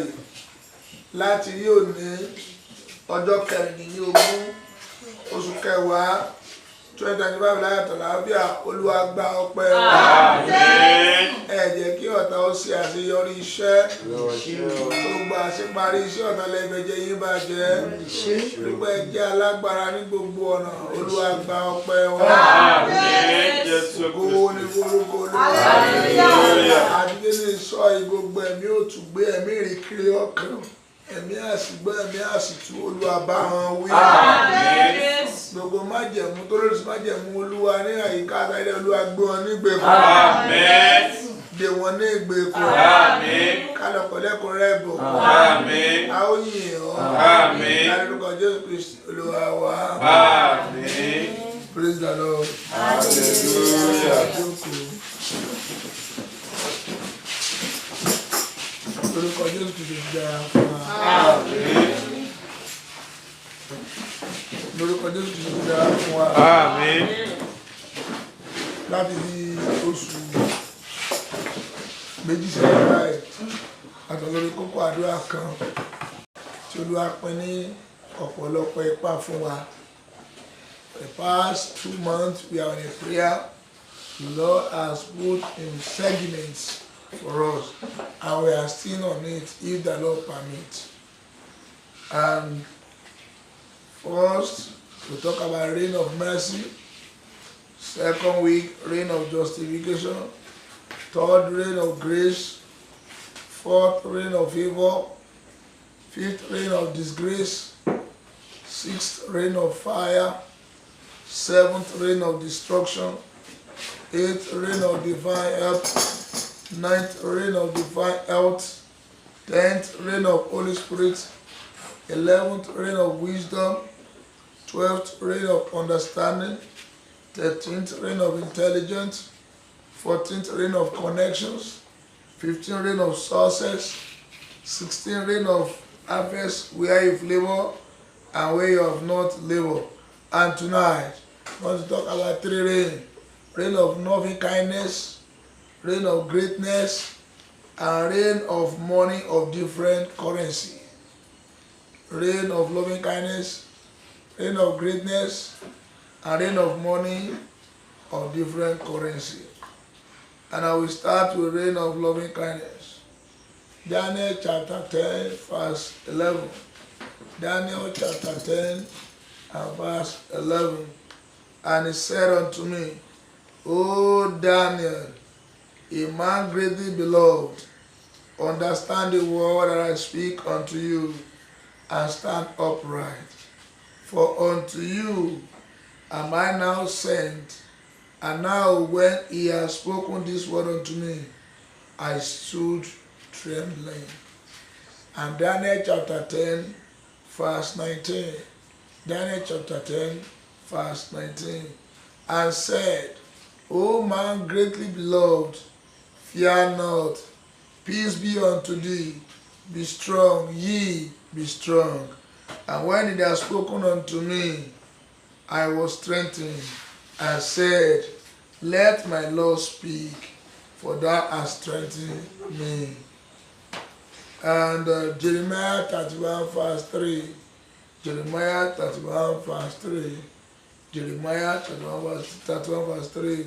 ààyè láti rí òní ọjọ́ 14 oṣù kẹwàá 2025 láyàtọ̀ láàbíà. Olúwa gba ọpẹ́ wa. Ẹ jẹ́ kí ọ̀tá ó ṣe àṣeyọrí iṣẹ́. Gbogbo àṣeparí iṣẹ́ ọ̀tá lẹ́gbẹ̀jẹ̀ yín bá jẹ́. Nígbà ẹjẹ́ alágbára ní gbogbo ọ̀nà. Olúwa gba ọpẹ́ wa. Ògo ni orúkọ Olúwa. Àdídé ní sọ gbogbo ẹ̀mí òtúgbé ẹ̀mí ìrìkiri ọkàn. Ẹ̀mí àsìgbọ́ ẹ̀mí àsìtú Olúwa bá wọn wí. Gbogbo májẹ̀mú tó lórí sí májẹ̀mú Olúwa ní àyíká àtàlẹ́ Olúwa gbé wọn ní ìgbèkùn. Dè wọn ní ìgbèkùn. Kálọ̀ pẹ̀lẹ́kùn rẹ̀ bọ̀. A ó yìn ọ́. Lórúkọ Jésù Kristi Olúwa wa. Praise the Lord. Hallelujah. Lórúkọ Jésù Kristi dára fún wa. Lórúkọ Jésù Kristi dára fún wa. Láti di oṣù méjì sẹ́yìn báyìí, àtọ̀lórí kókó àdúrà kan tí Olúwa pín ní ọ̀pọ̀lọpọ̀ ipá fún wa. The past 2 months we are in a prayer. The Lord has put in segments for us, and we are still on it if the Lord permits. And first, we talk about reign of mercy. Second week, reign of justification. Third, reign of grace. Fourth, reign of favor. Fifth, reign of disgrace. Sixth, reign of fire. Seventh, reign of destruction. Eighth, reign of divine help. Ninth, reign of divine health. 10th, reign of Holy Spirit. 11th, reign of wisdom. 12th, reign of understanding. 13th, reign of intelligence. 14th, reign of connections. 15th, reign of success. 16th, reign of harvest, where you've labored and where you have not labored. And tonight, I want to talk about 3 reigns. Reign of loving kindness, reign of greatness, and reign of money of different currency. Reign of loving kindness, reign of greatness, and reign of money of different currency. And I will start with reign of loving kindness. Daniel chapter 10, verse 11. Daniel chapter 10 and verse 11. And he said unto me, O Daniel, a man greatly beloved, understand the word that I speak unto you, and stand upright. For unto you am I now sent, and now when he has spoken this word unto me, I stood trembling. And Daniel chapter 10, verse 19. Daniel chapter 10, verse 19. And said, O man greatly beloved, fear not, peace be unto thee, be strong, ye be strong. And when it has spoken unto me, I was strengthened, and said, Let my Lord speak, for thou hast strengthened me. And Jeremiah 31 verse 3. Jeremiah 31 verse 3. Jeremiah 31 verse 3.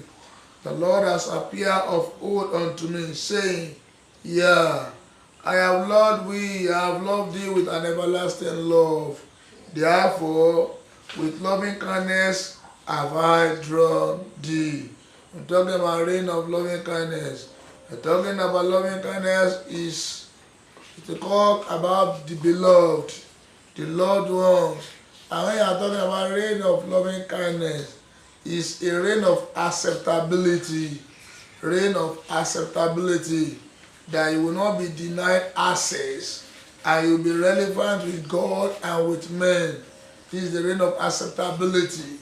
The Lord has appeared of old unto me, saying, Yeah, I have loved thee, I have loved thee with an everlasting love. Therefore, with loving kindness have I drawn thee. I'm talking about reign of loving kindness. I'm talking about loving kindness is to talk about the beloved, the loved ones. And when you are talking about reign of loving kindness, is a reign of acceptability. Reign of acceptability, that you will not be denied access and you will be relevant with God and with men. This is the reign of acceptability,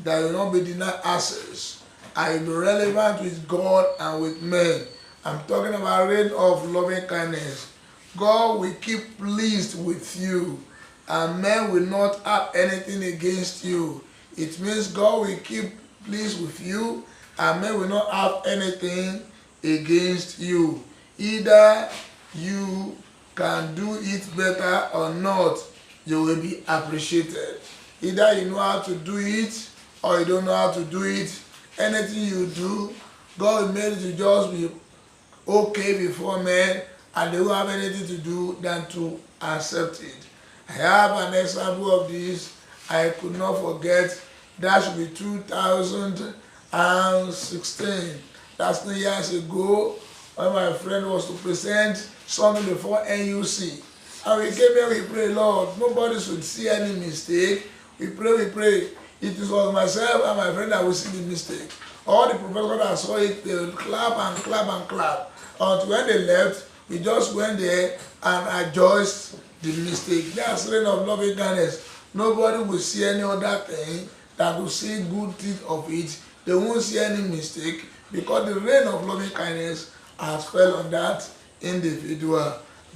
that you will not be denied access and you will be relevant with God and with men. I'm talking about reign of loving kindness. God will keep pleased with you and men will not have anything against you. It means God will keep pleased with you and men will not have anything against you. Either you can do it better or not, you will be appreciated. Either you know how to do it or you don't know how to do it. Anything you do, God made it to just be okay before men, and they won't have anything to do than to accept it. I have an example of this. I could not forget. That should be 2016. That's 3 years ago when my friend was to present something before NUC. And we came here, we pray, Lord, nobody should see any mistake. We pray. It was myself and my friend that will see the mistake. All the professors that saw it, they will clap and clap and clap. Until when they left, we just went there and adjusted the mistake. That's reign of loving kindness. Nobody will see any other thing that will see good things of it. They won't see any mistake because the reign of loving kindness has fell on that individual.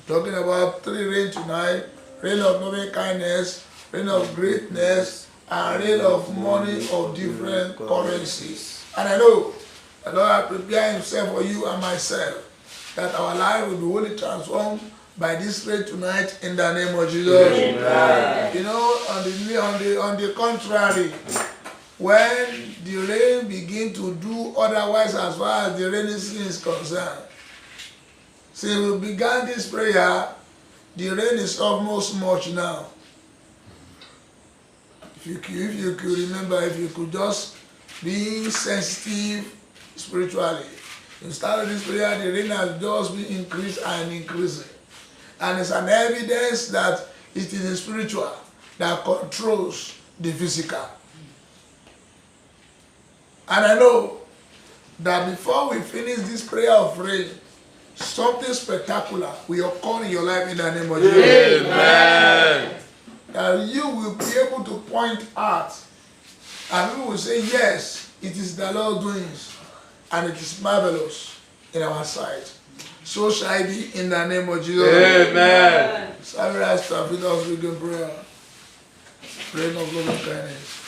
We're talking about 3 reigns tonight: reign of loving kindness, reign of greatness, and reign of money of different currencies. And I know the Lord has prepared himself for you and myself, that our life will be wholly transformed by this reign tonight in the name of Jesus. Amen. You know, on the contrary, when the rain begin to do otherwise as far as the rainy season is concerned, since we began this prayer, the rain is almost much now. If you could remember, if you could just be sensitive spiritually. Instead of this prayer, the rain has just been increased and increasing. And it's an evidence that it is the spiritual that controls the physical. And I know that before we finish this prayer of rain, something spectacular will occur in your life in the name of Jesus. Amen. That you will be able to point out and we will say, yes, it is the Lord's doings and it is marvelous in our sight. So shall it be in the name of Jesus. Amen. So we rise to our feet as we begin prayer. Praying of loving kindness.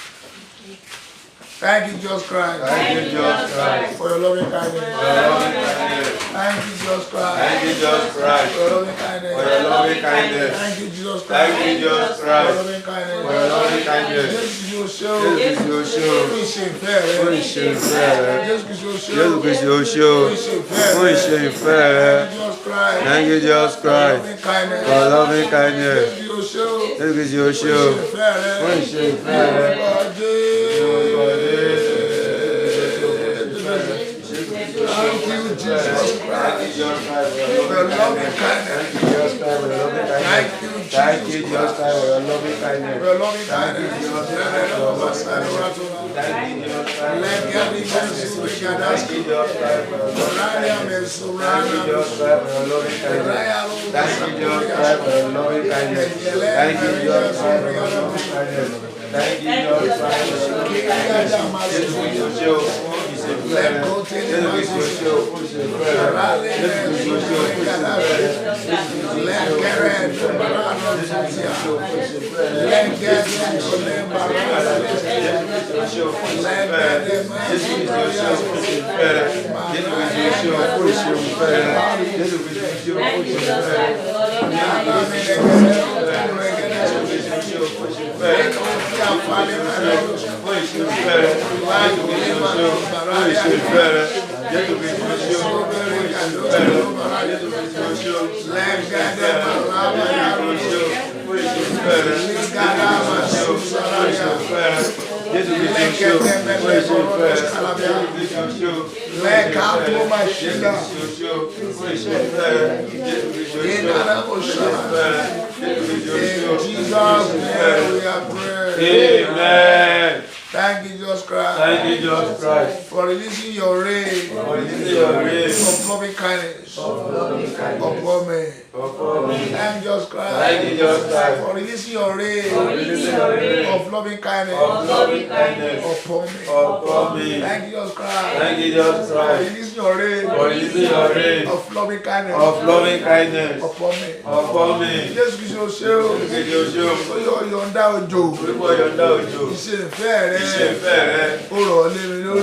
Thank you, Jesus Christ. Thank you, Jesus Christ. For your loving kindness. For your loving kindness. Thank you, Jesus Christ. Thank you, Jesus Christ. For your loving kindness. For your loving kindness. Thank you, Jesus Christ. Thank you, Jesus For your Christ. loving kindness. For your loving kindness. Jésù Kristi o ṣé o. Jésù Kristi o ṣé o. Fún ìṣe ìfẹ́ rẹ. Fún ìṣe ìfẹ́ rẹ. Jésù Kristi o ṣé o. Jésù Kristi o ṣé o. Fún ìṣe ìfẹ́ rẹ. Thank you, Jesus Christ. For your loving kindness. Jésù Kristi o ṣé o. Fún ìṣe ìfẹ́ rẹ. Thank you, Jesus Christ. For your loving kindness. Thank you, Jesus Christ. For your loving kindness. Let God be merciful to us. Thank you, Jesus Christ, for your loving kindness. Thank you, Jesus Christ, for your loving kindness. Thank you, Jesus Christ, for your loving kindness. Let go to the Amen. Thank you, Jesus Christ. Thank you, Jesus Christ. For releasing your rain of loving kindness upon me. Thank you, Jesus Christ. Thank you, Jesus Christ. For releasing your rain of loving kindness upon me. Thank you, Jesus Christ. Thank you, Jesus For Christ. releasing your rain of loving kindness upon me. Jésù Kristi o ṣé o. Oyè ọ̀yọ̀ǹda òjò. Ìṣe ìfẹ́ rẹ. Ó rọ̀ lé mi lórí.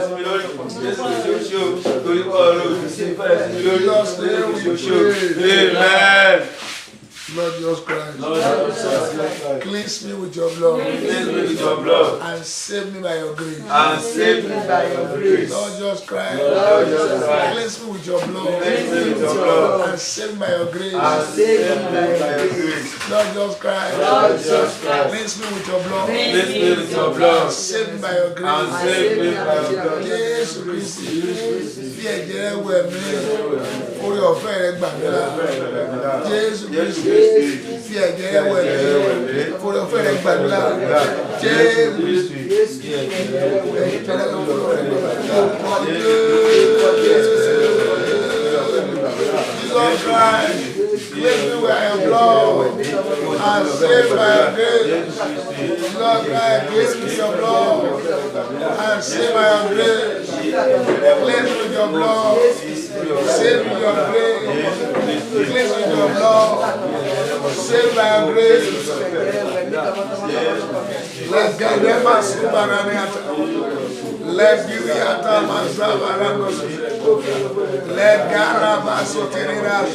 sí mi lórí. Jésù Kristi ó ṣe o. Torí pé ọ̀rọ̀ òjò sí ìfẹ́ sí mi lórí. Jésù Kristi ó ṣe o. Amen. Lord Jesus Christ, Lord Jesus Christ, cleanse me with your blood cleanse me with your blood and save me by your grace. and save me by your grace. Lord Jesus Christ, Lord Jesus Christ, cleanse me with your blood cleanse me with your blood and save me by your grace. and save me by your grace. Lord Jesus Christ, Lord Jesus Christ, cleanse me with your blood cleanse me with your blood and save me by your and grace. save me by your blood. Jésù Kristi fi ẹ̀jẹ̀ rẹ̀ wẹ̀ mí, orí ọ̀fẹ́ rẹ̀ gbà mí là. Jésù Kristi fi ẹ̀jẹ̀ rẹ̀ wẹ̀ mí, orí ọ̀fẹ́ rẹ̀ gbà mí là. Jésù Kristi fi ẹ̀jẹ̀ rẹ̀ wẹ̀ mí, orí ọ̀fẹ́ rẹ̀ gbà mí là. Jesus Christ, cleanse me with your blood and save by your grace. Jesus Christ, cleanse me with your blood and save by your grace. Cleanse me with your blood, save me with your grace. Cleanse me with your blood, save by your grace. Let God never see Baraniata. Let you ata mazabaranos. Let Garaba Soterinas.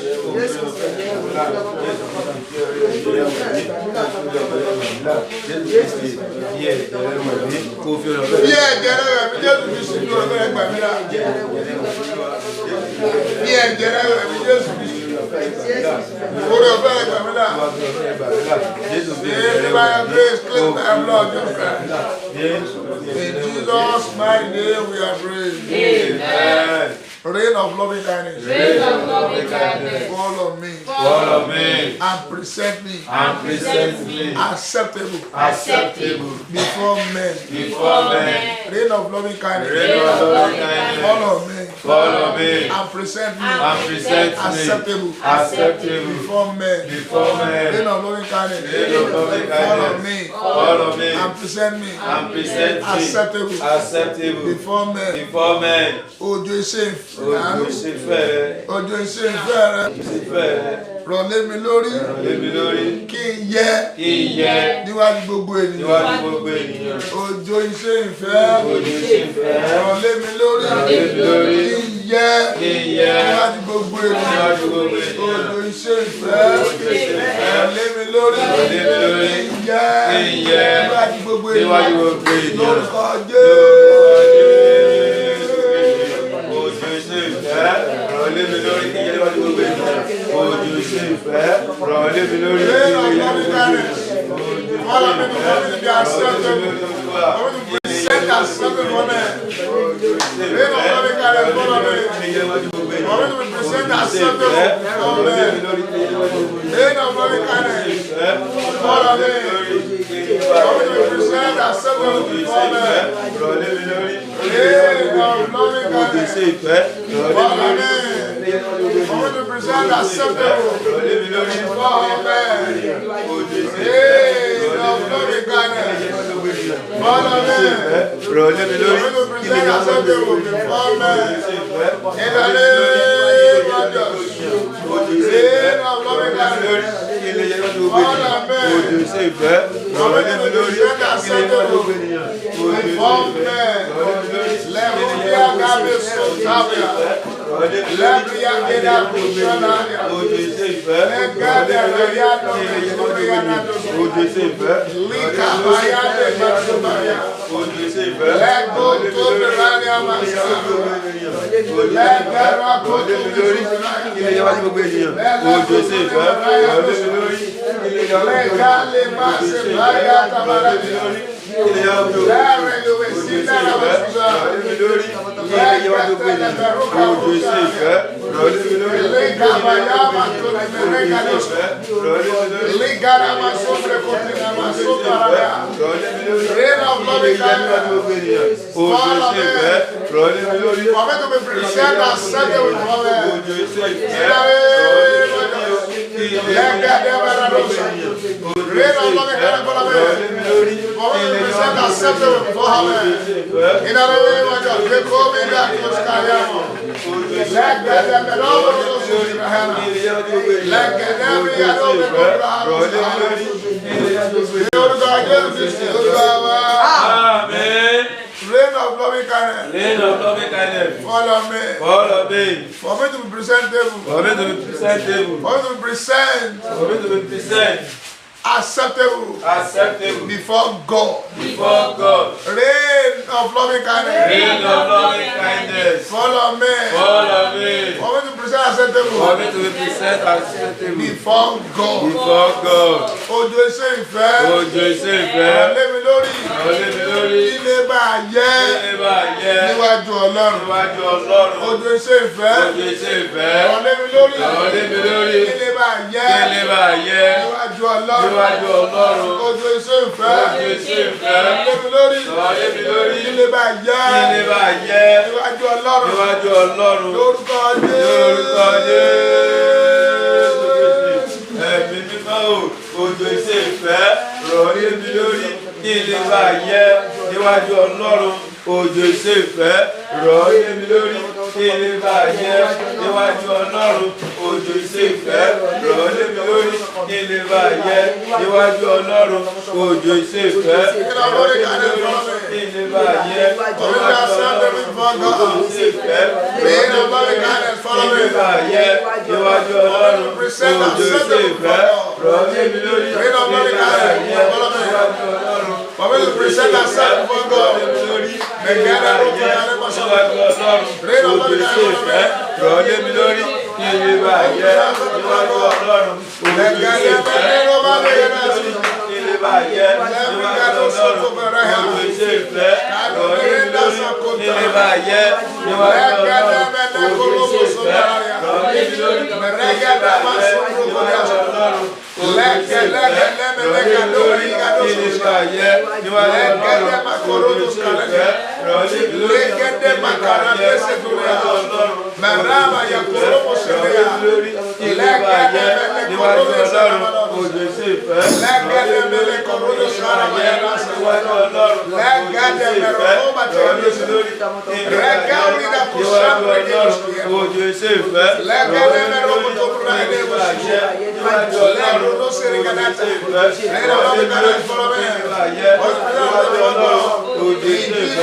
In Jesus' mighty name we are praying. Amen. Reign of loving kindness. Reign of loving kindness. Follow me. Follow me. And present me. And present me. Acceptable. Acceptable. Before men. Before men. Reign of loving kindness. Reign of loving kindness. Follow me. Follow me. And present me. And present me. Acceptable. Acceptable. Before men. Before men. Reign of loving kindness. Reign of loving Follow kindness. me. Follow me. And present me. And present me. Acceptable. Acceptable. Before men. Before men. Ojo iṣẹ́ Ojú ìfẹ́. ṣe fẹ́ rẹ̀. Ojo iṣẹ́ ìfẹ́ rẹ̀. Ṣe fẹ́ rẹ̀. Rọ̀ lé mi lórí. Lé mi lórí. Kí n yẹ. Kí n yẹ. Níwájú gbogbo ènìyàn. Níwájú gbogbo ènìyàn. Ojo iṣẹ́ ìfẹ́. Ojú ṣe fẹ́. Rọ̀ lé mi lórí. Rọ̀ lé mi lórí. Kí n yẹ. Kí n yẹ. Níwájú gbogbo ènìyàn. Níwájú gbogbo ènìyàn. Ojo iṣẹ́ ìfẹ́. Rọ̀ lé mi lórí. Rọ̀ lé mi lórí. Kí n yẹ. Kí n yẹ. Níwájú gbogbo ènìyàn. Níwájú gbogbo ènìyàn. Lórúkọ Lebria eda kushana. Òjò iṣẹ́ ìfẹ́. Legade rayado mesuriana. Òjò iṣẹ́ ìfẹ́. Lika bayade masubaya. Òjò iṣẹ́ ìfẹ́. Lego to berania masa. Legara koto mesuriana. Ilé yẹn wá sí gbogbo ènìyàn. Òjò iṣẹ́ ìfẹ́. Legale masubaya tabarani. Ilé yẹn wá sí gbogbo acceptable for her. In the name of God, we come in that to Skayamo. Like that, the Lord will show you the hand. Like that, every other Amen. Rain of loving kindness. Rain of loving kindness. Follow me. Follow me. For me to be presentable. For me to be presentable. For me to be present. For me to be present. Acceptable. Acceptable. Before God. Before God. Rain of loving kindness. Rain of loving kindness. Follow me. Follow me. For me to present acceptable. For me to be present acceptable. Before God. Before God. Òjò iṣẹ́ ìfẹ́. Òjò iṣẹ́ ìfẹ́. Ọ̀lẹ́ mi lórí. Ọ̀lẹ́ mi lórí. Ilé bá yẹ. Ilé bá yẹ. Níwájú Ọlọ́run. Níwájú Ọlọ́run. Òjò iṣẹ́ ìfẹ́. Òjò iṣẹ́ ìfẹ́. Ọ̀lẹ́ mi lórí. Ọ̀lẹ́ mi lórí. Ilé bá yẹ. Ilé bá yẹ. Níwájú Ọlọ́run. Níwájú Ọlọ́run. Òjò iṣẹ́ ìfẹ́. Òjò iṣẹ́ ìfẹ́. Ọ̀lẹ́ mi lórí. Ọ̀lẹ́ mi lórí. Ilé bá yẹ. Ilé bá yẹ. Níwájú Ọlọ́run. Níwájú Ọlọ́run. Lórúkọ Jésù. Lórúkọ Jésù. Ẹ̀mí mímọ́ o, òjò iṣẹ́ ìfẹ́ rọ̀ lé mi lórí kí ilé bá yẹ níwájú Ọlọ́run. Òjò iṣẹ́ ìfẹ́ rọ̀ lé mi lórí kí ilé bá yẹ níwájú Ọlọ́run. Òjò iṣẹ́ ìfẹ́ rọ̀ lé mi lórí kí ilé bá yẹ níwájú Ọlọ́run. Òjò iṣẹ́ ìfẹ́ rọ̀ lé mi lórí kí ilé bá yẹ níwájú Ọlọ́run. Òjò iṣẹ́ ìfẹ́ rọ̀ lé mi lórí kí ilé bá yẹ níwájú Ọlọ́run. Òjò iṣẹ́ ìfẹ́ rọ̀ lé mi lórí kí ilé bá yẹ níwájú Ọlọ́run. Bàbá yóò present ourselves before God. Mẹ̀gẹ́dẹ́ ló kọ́ yàrá ẹ̀ma sọ́kọ̀. Rain of loving kindness. Rọ̀ lé mi lórí kí ilé bá yẹ níwájú Ọlọ́run. Mẹ̀gẹ́dẹ́ mẹ́rin ló bá lè yẹ náà sí. Ilé bá yẹ níwájú Ọlọ́run. Òjò iṣẹ́ ìfẹ́ rọ̀ lé mi lórí kí ilé bá yẹ níwájú Ọlọ́run. Òjò iṣẹ́ ìfẹ́ rọ̀ lé mi lórí kí ilé bá yẹ níwájú Ọlọ́run.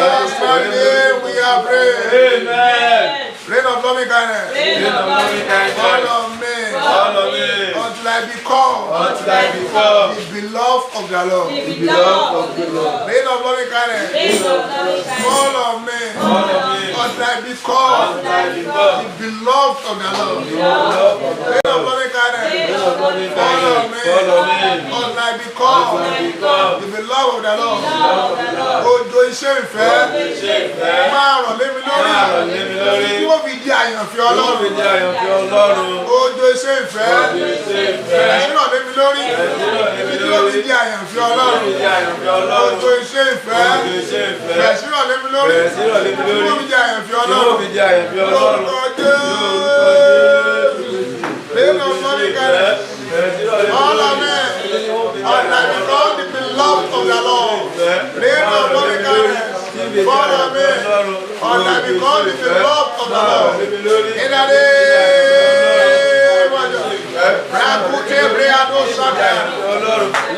We are praying. Amen. Rain of loving kindness. Follow me. Follow me. Until I become Until I become the beloved of the Lord. the beloved of the Lord. Rain of loving kindness. Follow me. Follow me. Until I become Until I become the beloved of the Lord. the beloved of the Rain of Lord. loving kindness. Follow me. Follow me. Follow me. Until I become Become the beloved of the Lord. the Lord. Òjò iṣẹ́ ìfẹ́ Iṣẹ́ ìfẹ́ máa rọ̀ lé mi lórí. máa rọ̀ lé mi lórí. Tí wọ́n fi di àyànfẹ́ Ọlọ́run fi Ọlọ́run. jẹ́ àyànfẹ́ Ọlọ́run. Òjò iṣẹ́ ìfẹ́ Òjò iṣẹ́ ìfẹ́ bẹ̀rẹ̀ sí rọ̀ lé mi lórí. bẹ̀rẹ̀ sí rọ̀ lé mi Tí wọ́n lórí. fi di àyànfẹ́ Ọlọ́run Ọlọ́run. fi jẹ́ àyànfẹ́ Ọlọ́run. Òjò iṣẹ́ ìfẹ́ Òjò iṣẹ́ ìfẹ́ bẹ̀rẹ̀ sí rọ̀ lé mi lórí. bẹ̀rẹ̀ sí rọ̀ lé mi Tí lórí. wọ́n fi di àyànfẹ́ Tí wọ́n Ọlọ́run. fi jẹ́ àyànfẹ́ Ọlọ́run. Lórúkọ Jésù. Rain of loving kindness. All of me. And I become the beloved of the Lord. Rain of loving kindness. Follow me. And I become the beloved of the Lord. In the name of Jesus. Rakute Breado Saka.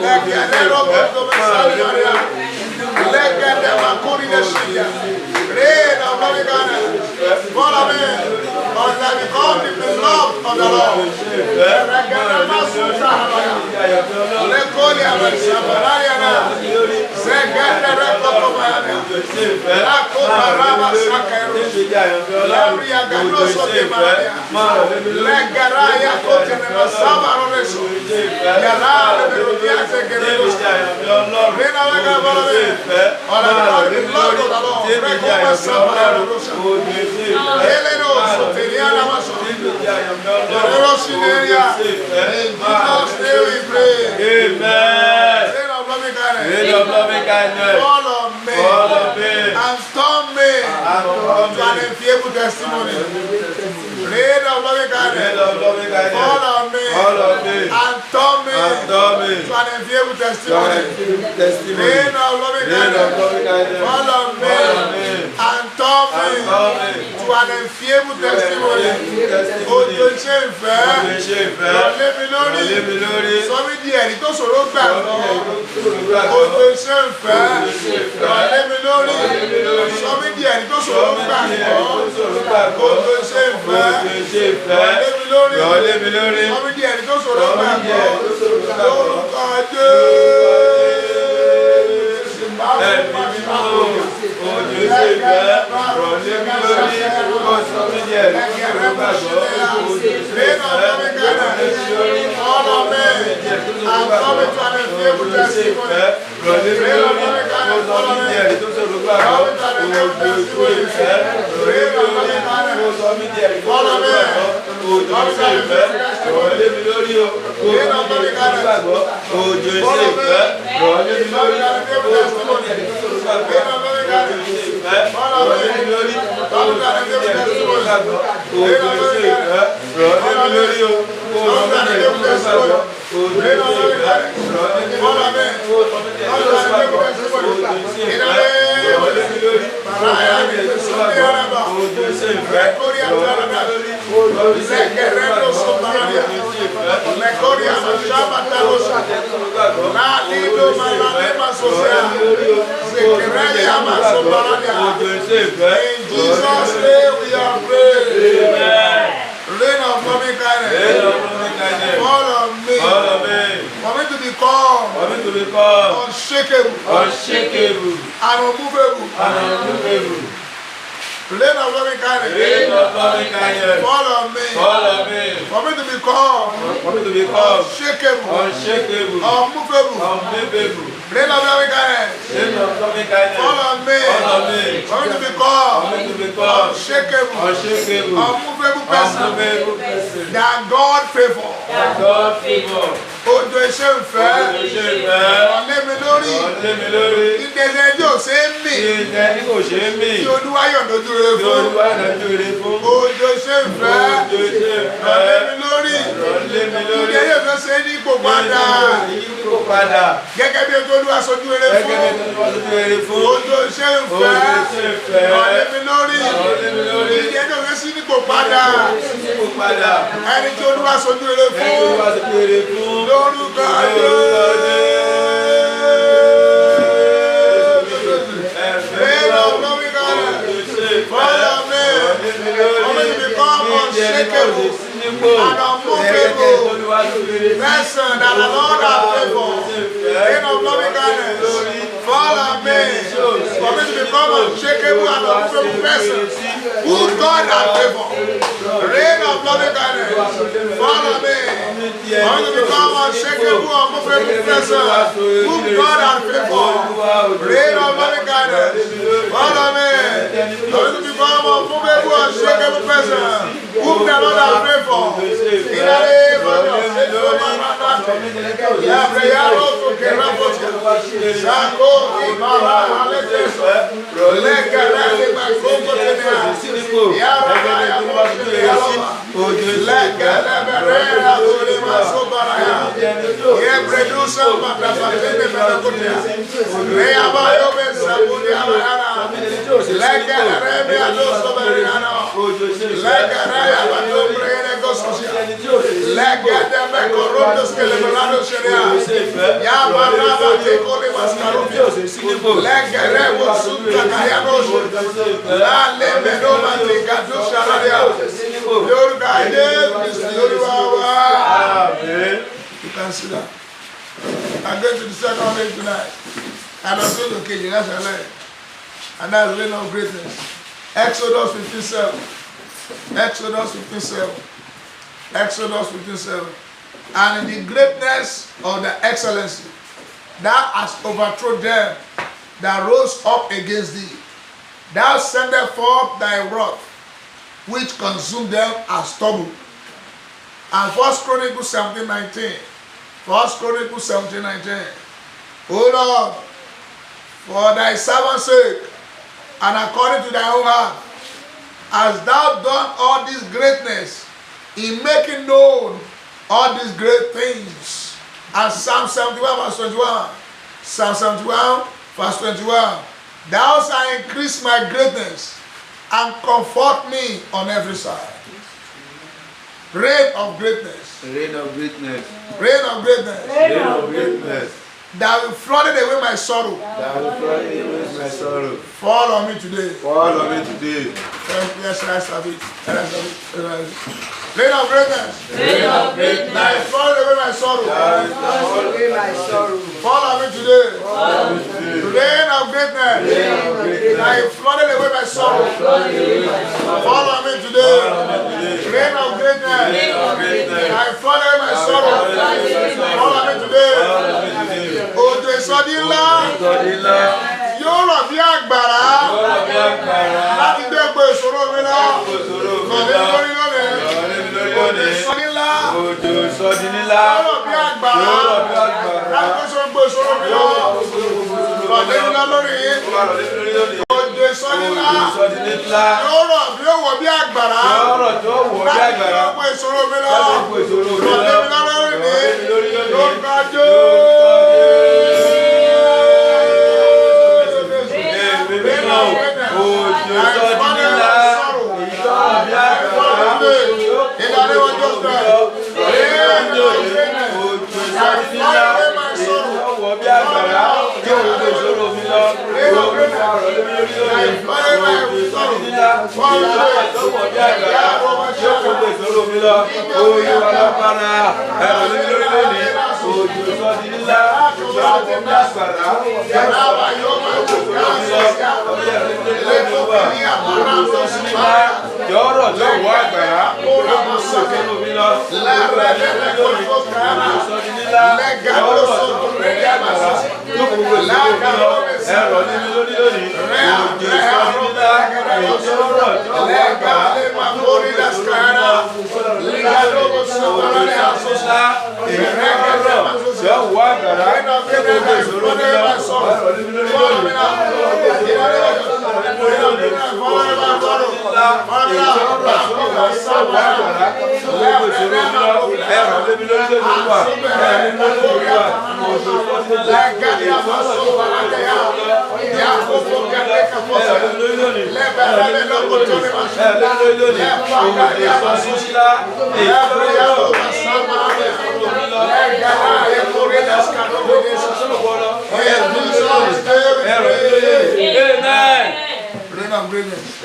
Legende Roboto Mesali Maria. Legende Makuri Neshiya. Rain of loving kindness. Follow me. And I'm going to the second way tonight. And I'm going to KJ, that's a lie. And that's the reign of greatness. Exodus 57. Exodus 57. Exodus 57. And in the greatness of the excellency, thou hast overthrown them that rose up against thee. Thou sendest forth thy wrath, which consumed them as stubble. And 1 Chronicles 17:19. 1 Chronicles 17:19. O Lord, for thy servant's sake, and according to thy own heart, hast thou done all this greatness in making known all these great things. And Psalm 71 verse 21. Psalm 71 verse 21. Thou shalt increase my greatness and comfort me on every side. Reign of greatness. Reign of greatness. Reign of greatness. Reign of greatness. That will flooded away my sorrow. That will flood away my sorrow. Fall on me today. Fall on me today. Yes, rest of it. Reign of greatness. Reign of greatness. That will flood away my sorrow. That will flood away my sorrow. Fall on me today. Fall on me today. Reign of greatness. Reign of greatness. That will flooded away my sorrow. Fall on me today. Reign of greatness. Reign of greatness. That will flood away my sorrow. Fall on me today. Òjò ìsọdí ńlá yóò rọ̀ bí àgbàrá láti gbé gbé ìṣòro mi lọ. Kọ̀dé lórí lónìí. Òjò ìsọdí ńlá yóò rọ̀ bí àgbàrá láti gbé ìṣòro mi lọ. Kọ̀dé lórí. Òjò ìsọdí ńlá yóò rọ̀ bí òwò bí àgbàrá láti gbé ìṣòro mi lọ. Kọ̀dé lórí. Lórúkọ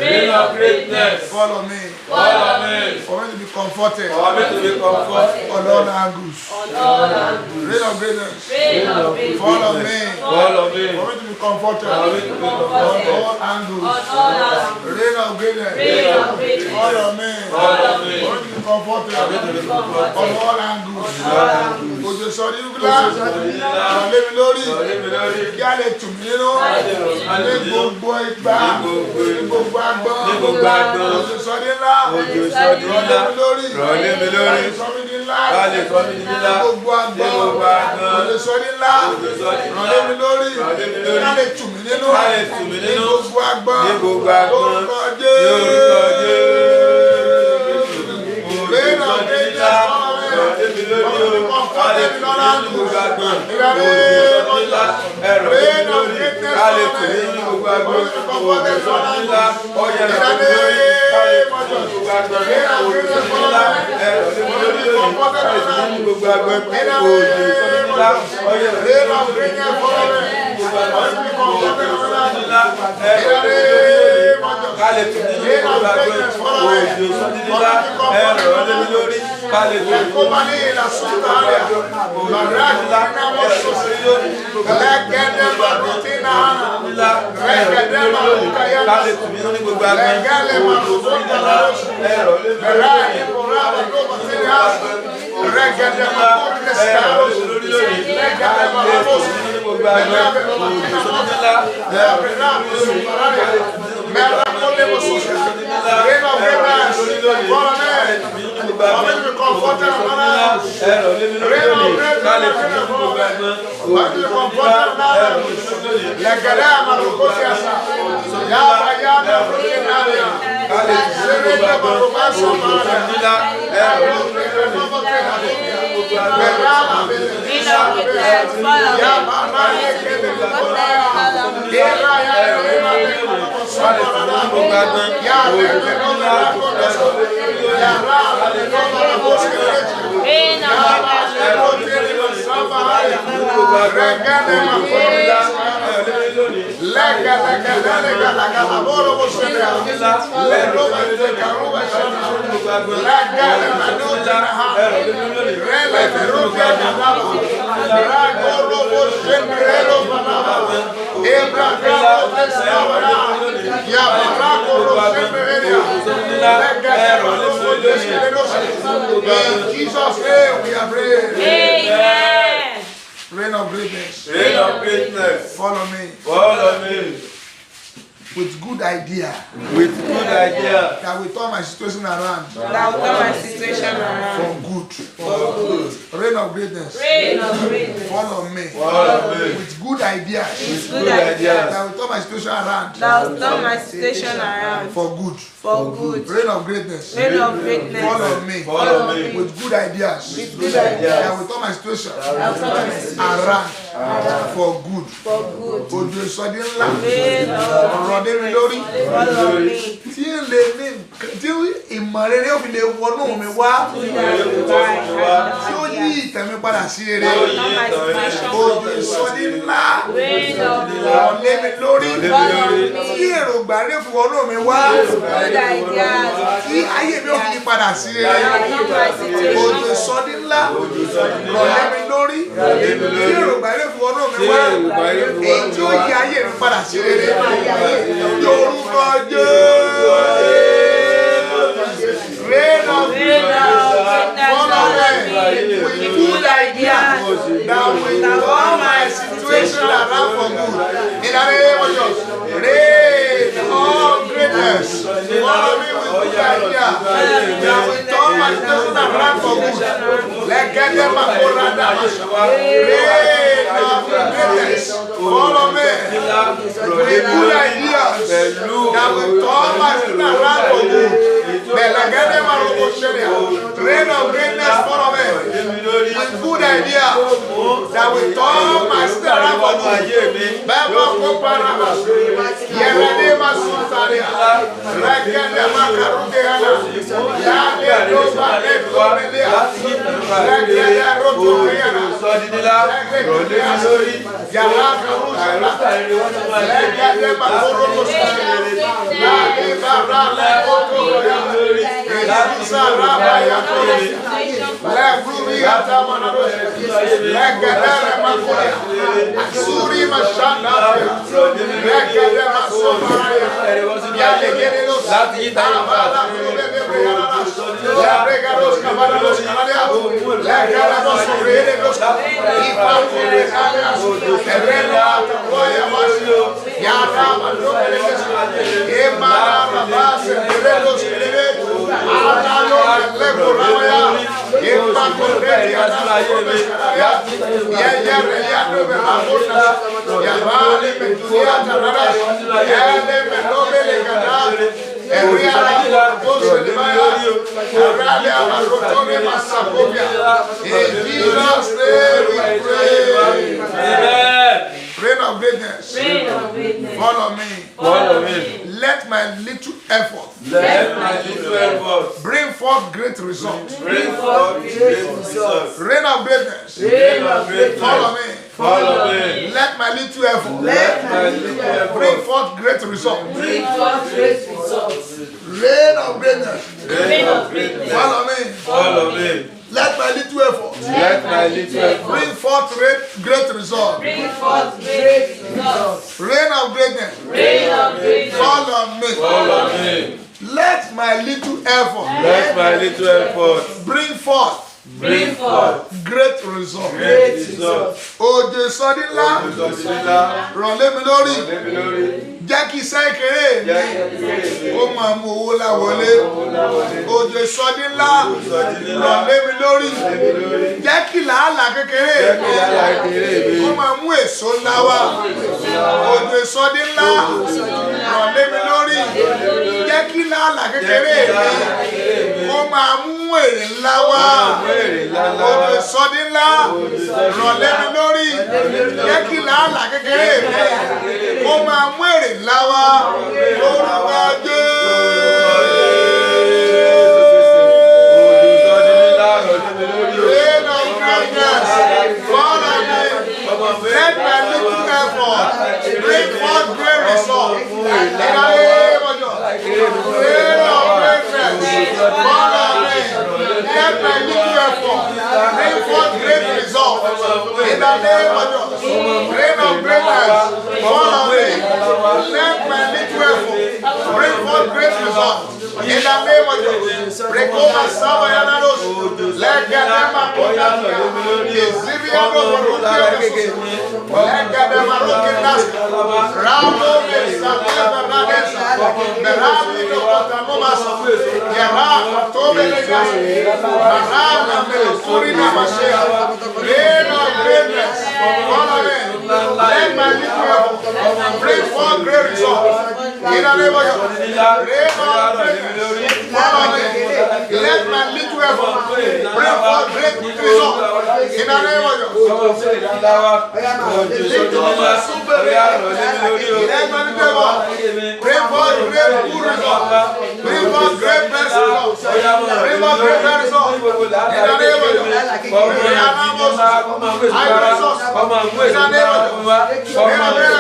Reign of greatness. Follow me. Follow me. For me to be comforted. For me to be comforted. On all angles. Reign of greatness. Follow me. Follow me. For me to be comforted. For me to be comforted. On all angles. Reign of greatness. Follow me. Follow me. For me to be comforted. On all angles. Òjò sọ̀rí ńlá. Ọ̀lẹ́ mi lórí. Kí a lè tù mí nínú. Ní gbogbo ìgbà. Ní gbogbo agbọ́n. Òjò sọ̀rí ńlá. Rọ̀lẹ́ mi lórí. Ká lè sọ mí di ńlá. Ní gbogbo agbọ́n. Òjò sọ̀rí ńlá. Rọ̀lẹ́ mi lórí. Ká lè tù mí nínú. Ní gbogbo agbọ́n. Lórúkọ Jésù. Reign of greatness. Rain of greatness, follow me. In Jesus' name we are praying. Amen. Reign of greatness. Reign of greatness. Follow me. Follow me. With good idea. With good idea. That will turn my situation around. That will turn my situation around. For good. For good. Reign of greatness. Reign of greatness. Follow me. Follow me. With good ideas. With good ideas. That will turn my situation around. That will turn my situation around. For good. For good. Reign of greatness. Reign of greatness. Follow me. Follow me. With good ideas. With good ideas. That will turn my situation That will turn my situation around. For good. for good. Ojo ìsọdí ńlá. Reign of Ọ̀rọ̀ dé mi lórí. follow me. Tí ń lè ní tí ìmọ̀ rere ó fi lè wọnú mi wá. Tí ó yí ìtàn mi padà sí rere. Turn my situation for Ojo good. ìsọdí ńlá. Reign of Ọ̀rọ̀ lé mi lórí. follow me. Tí èròǹgbà rere fi wọnú mi wá. Good ideas. Tí ayé mi ó fi yí padà sí rere. That will turn my Ojo situation. ìsọdí ńlá. Ọ̀rọ̀ lé mi lórí. Tí èròǹgbà rere fi wọnú mi wá. Èyí tí ó yí ayé mi padà sí rere. Yorùbá jẹ́. Reign of follow me with good ideas that will turn my situation around for good. In the name of Jesus. Reign of greatness. Follow me with good ideas that will turn my situation around for good. Let get them a reign of greatness. Follow me with good ideas that will turn my situation around for good. Reign of greatness, follow me with good idea that will turn my spirit around for good. Baba Koparama, Yeradema Sultania, Rakadama Karukehana, Yade Doba Ekomelia, Rakada Rotoyana, Yaraka Rusha, Rakadema Korosa, Yade Barala Otoya, Elisa Rabaya Korosa, Lefrubi Atamanadosha, Lekadere Makoya, Suri Mashanda, Lekadema Somaraya, Yadegeros, Tabala Kubebeana, Labregaros Cavalaros Canadia, Lekadamos Redos, Ipakure Alias, Erena Tapoya Masio, Yadama Lopeles, Emana Rabas, Redos, Alalo, Lecoraya, Ipakure Yaya, Yavale, Meturia, Taradas, Yale, Menobele, Gadar, Eriana, Poso de Maya, Aralia, Marotone, Massacopia. In Jesus' name we pray. Reign of greatness. Reign of greatness. Follow me. Follow me. Let my little effort Let my little effort bring forth great results. bring forth great results. Reign of greatness. Reign of greatness. Follow me. Follow me. Let my little effort Let my little effort bring forth great results. Bring forth great results. Reign of greatness. Reign of greatness. Follow me. Follow me. Let my little effort Let my little effort bring forth great results. Bring forth great results. Reign of greatness. Reign of greatness. Follow me. follow me. Let my little effort Let my little effort bring forth bring forth great results. great results. Òjò ìsọdí ńlá Òjòjìlá rọ̀ lé mi lórí. lébi lórí. Jẹ́ kí iṣẹ́ ìkéré mi Jẹ́ kékeré ó máa mú owó lá wọlé. Òjò ìsọdí ńlá rọ̀ lé mi lórí. Jẹ́ kí làálàá kékeré mi yàrá kéré mi. ó máa mú èso ńlá wá. Òjò ìsọdí ńlá rọ̀ lé mi lórí. Jẹ́ kí làálàá kékeré mi ó máa mú èrè ńlá wá. Òjò ìsọdí ńlá rọ̀ lé mi lórí. Jẹ́ kí làálàá kékeré mi ó máa mú èrè ńlá wá. Lórúkọ Reign of greatness, follow me. Let my little effort bring forth great results. In the name of Jesus. Reign of greatness, follow me. Let my little effort bring forth great results. In the name of Jesus. Reign of greatness, follow me. Let my little effort bring forth great results. In the name of Jesus. Rekoma Saba Yanados. Legadema Kodasia. Ezibiano Barukia. Legadema Rukinas. Ramo Mesabia Bernadesa. Berami no Potanomas. Yara Tobe Legas. Marama Melosurina Mashea. Reign of greatness. Follow me. Let my little effort bring forth great results. In the name of Jesus. Reign of greatness. Follow me. Let my little effort bring forth great results. In the name of Jesus. Let my little effort bring forth great good results. Bring forth great best results. Bring forth great best results. In the name of Jesus. I results. In the name of Jesus.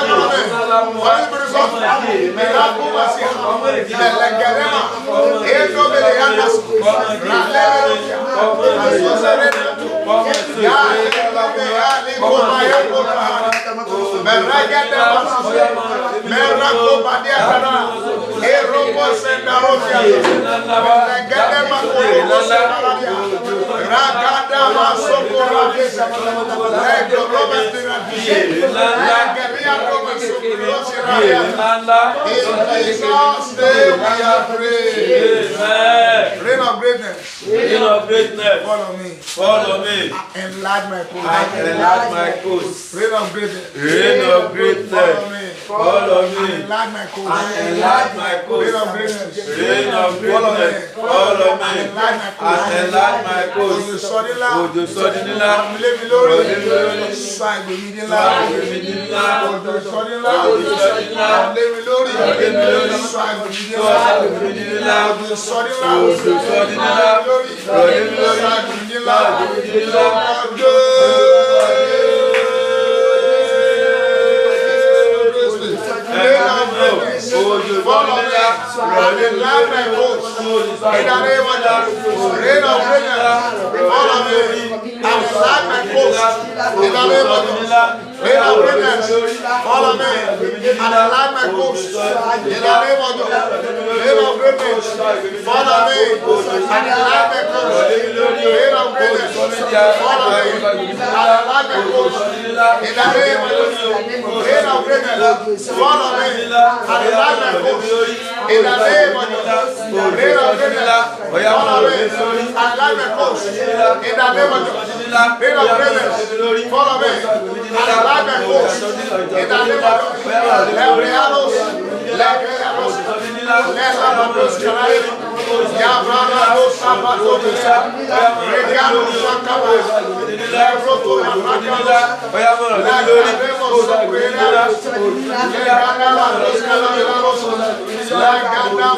Reign of greatness. Reign of greatness. Follow me. Follow me. Enlarge my coast. Enlarge my coast. Reign of greatness. Reign of greatness. Follow me. Follow me. Enlarge my coast. Enlarge my Reign of coast. greatness. Reign of Follow me. greatness. Follow me. Enlarge my coast. Enlarge my coast. Òjò ìsọdí ńlá. Òjò ìsọdí ńlá. Ilé mi lórí. Ilé mi lórí. Sọ àgbèmídé ńlá. Àgbèmídé ńlá. Òjò ìsọdí ńlá. Òjò ìsọdí ńlá. Ilé mi lórí. Ilé mi lórí. Sọ àgbèmídé Sọ ńlá. àgbèmídé ńlá. Òjò ìsọdí ńlá. Òjò ìsọdí ńlá. Lórí. Ilé mi lórí. Sọ àgbèmídé ńlá. Àgbèmídé ńlá. Follow me. Enlarge my coast. In the name of Jesus. Reign of greatness. Follow me. Enlarge my coast. In the name of Jesus. Reign of greatness. Follow me. Enlarge my coast. In the name of Jesus. Reign of greatness. Follow me. Enlarge my coast. Reign of greatness. Follow me. Enlarge my coast. In the name of Jesus. Reign of greatness. Follow me. Enlarge my coast. In the name of Jesus. Reign of greatness. Follow me. Enlarge my coast. In the name of Jesus. Reign of greatness. Follow me. Enlarge my coast. In the name of Jesus. Lebreanos. Lebreanos. Lebreanos. Yabranos. Sabatos. Reganos. Sakamas. Lebroto. Rakamas. Lebreanos. Lebreanos. Legada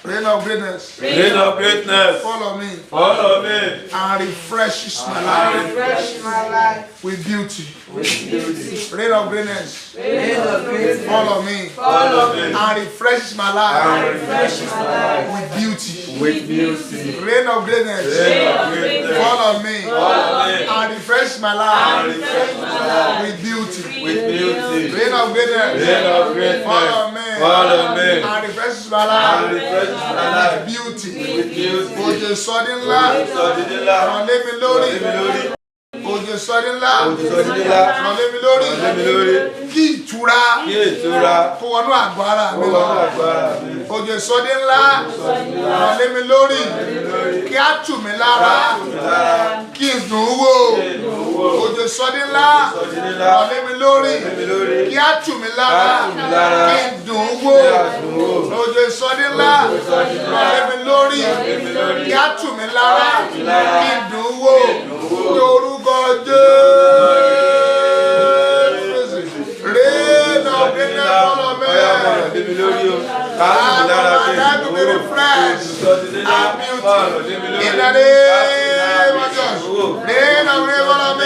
Reign of greatness. Reign of greatness. Follow me. Follow me. And refreshes my life. Refresh my life With beauty. with beauty. Reign of greatness. Reign of greatness. Follow me. Follow me. And refreshes my life. Refresh my life With beauty. With beauty. Reign of greatness. Reign of greatness. Follow me. Follow me. And refresh my life. Refresh my life With beauty. With beauty. Reign of greatness. Reign of greatness. Follow me. Follow me. And refreshes my And life. refresh my life. Beauty. With beauty. Òjò sọdí ńlá. Sọdídé ńlá. Ràn lé mi lórí. Sọdí mi lórí. Òjò sọdí ńlá. Òjò sọdídé ńlá. Ràn lé mi lórí. Sọdí mi lórí. Kí ìtura Kí ìtura. kó wọnú àgọ́ ara mi Ó lọ. wọnú agbára mi. Òjò sọdí ńlá. Ràn lé mi lórí. Kí á tù mí lára. Kí n dùn ún wò. Òjò sọdí ńlá. Ràn lé mi lórí. Kí á tù mí lára. Kí n dùn ún wò. Òjò sọdí ńlá. Ràn lé mi lórí. Kí á tù mí lára. Kí n dùn ún wò. Ní orúkọ Jésù. Reign of greatness follow me. In the name of Jesus. Reign of greatness follow me.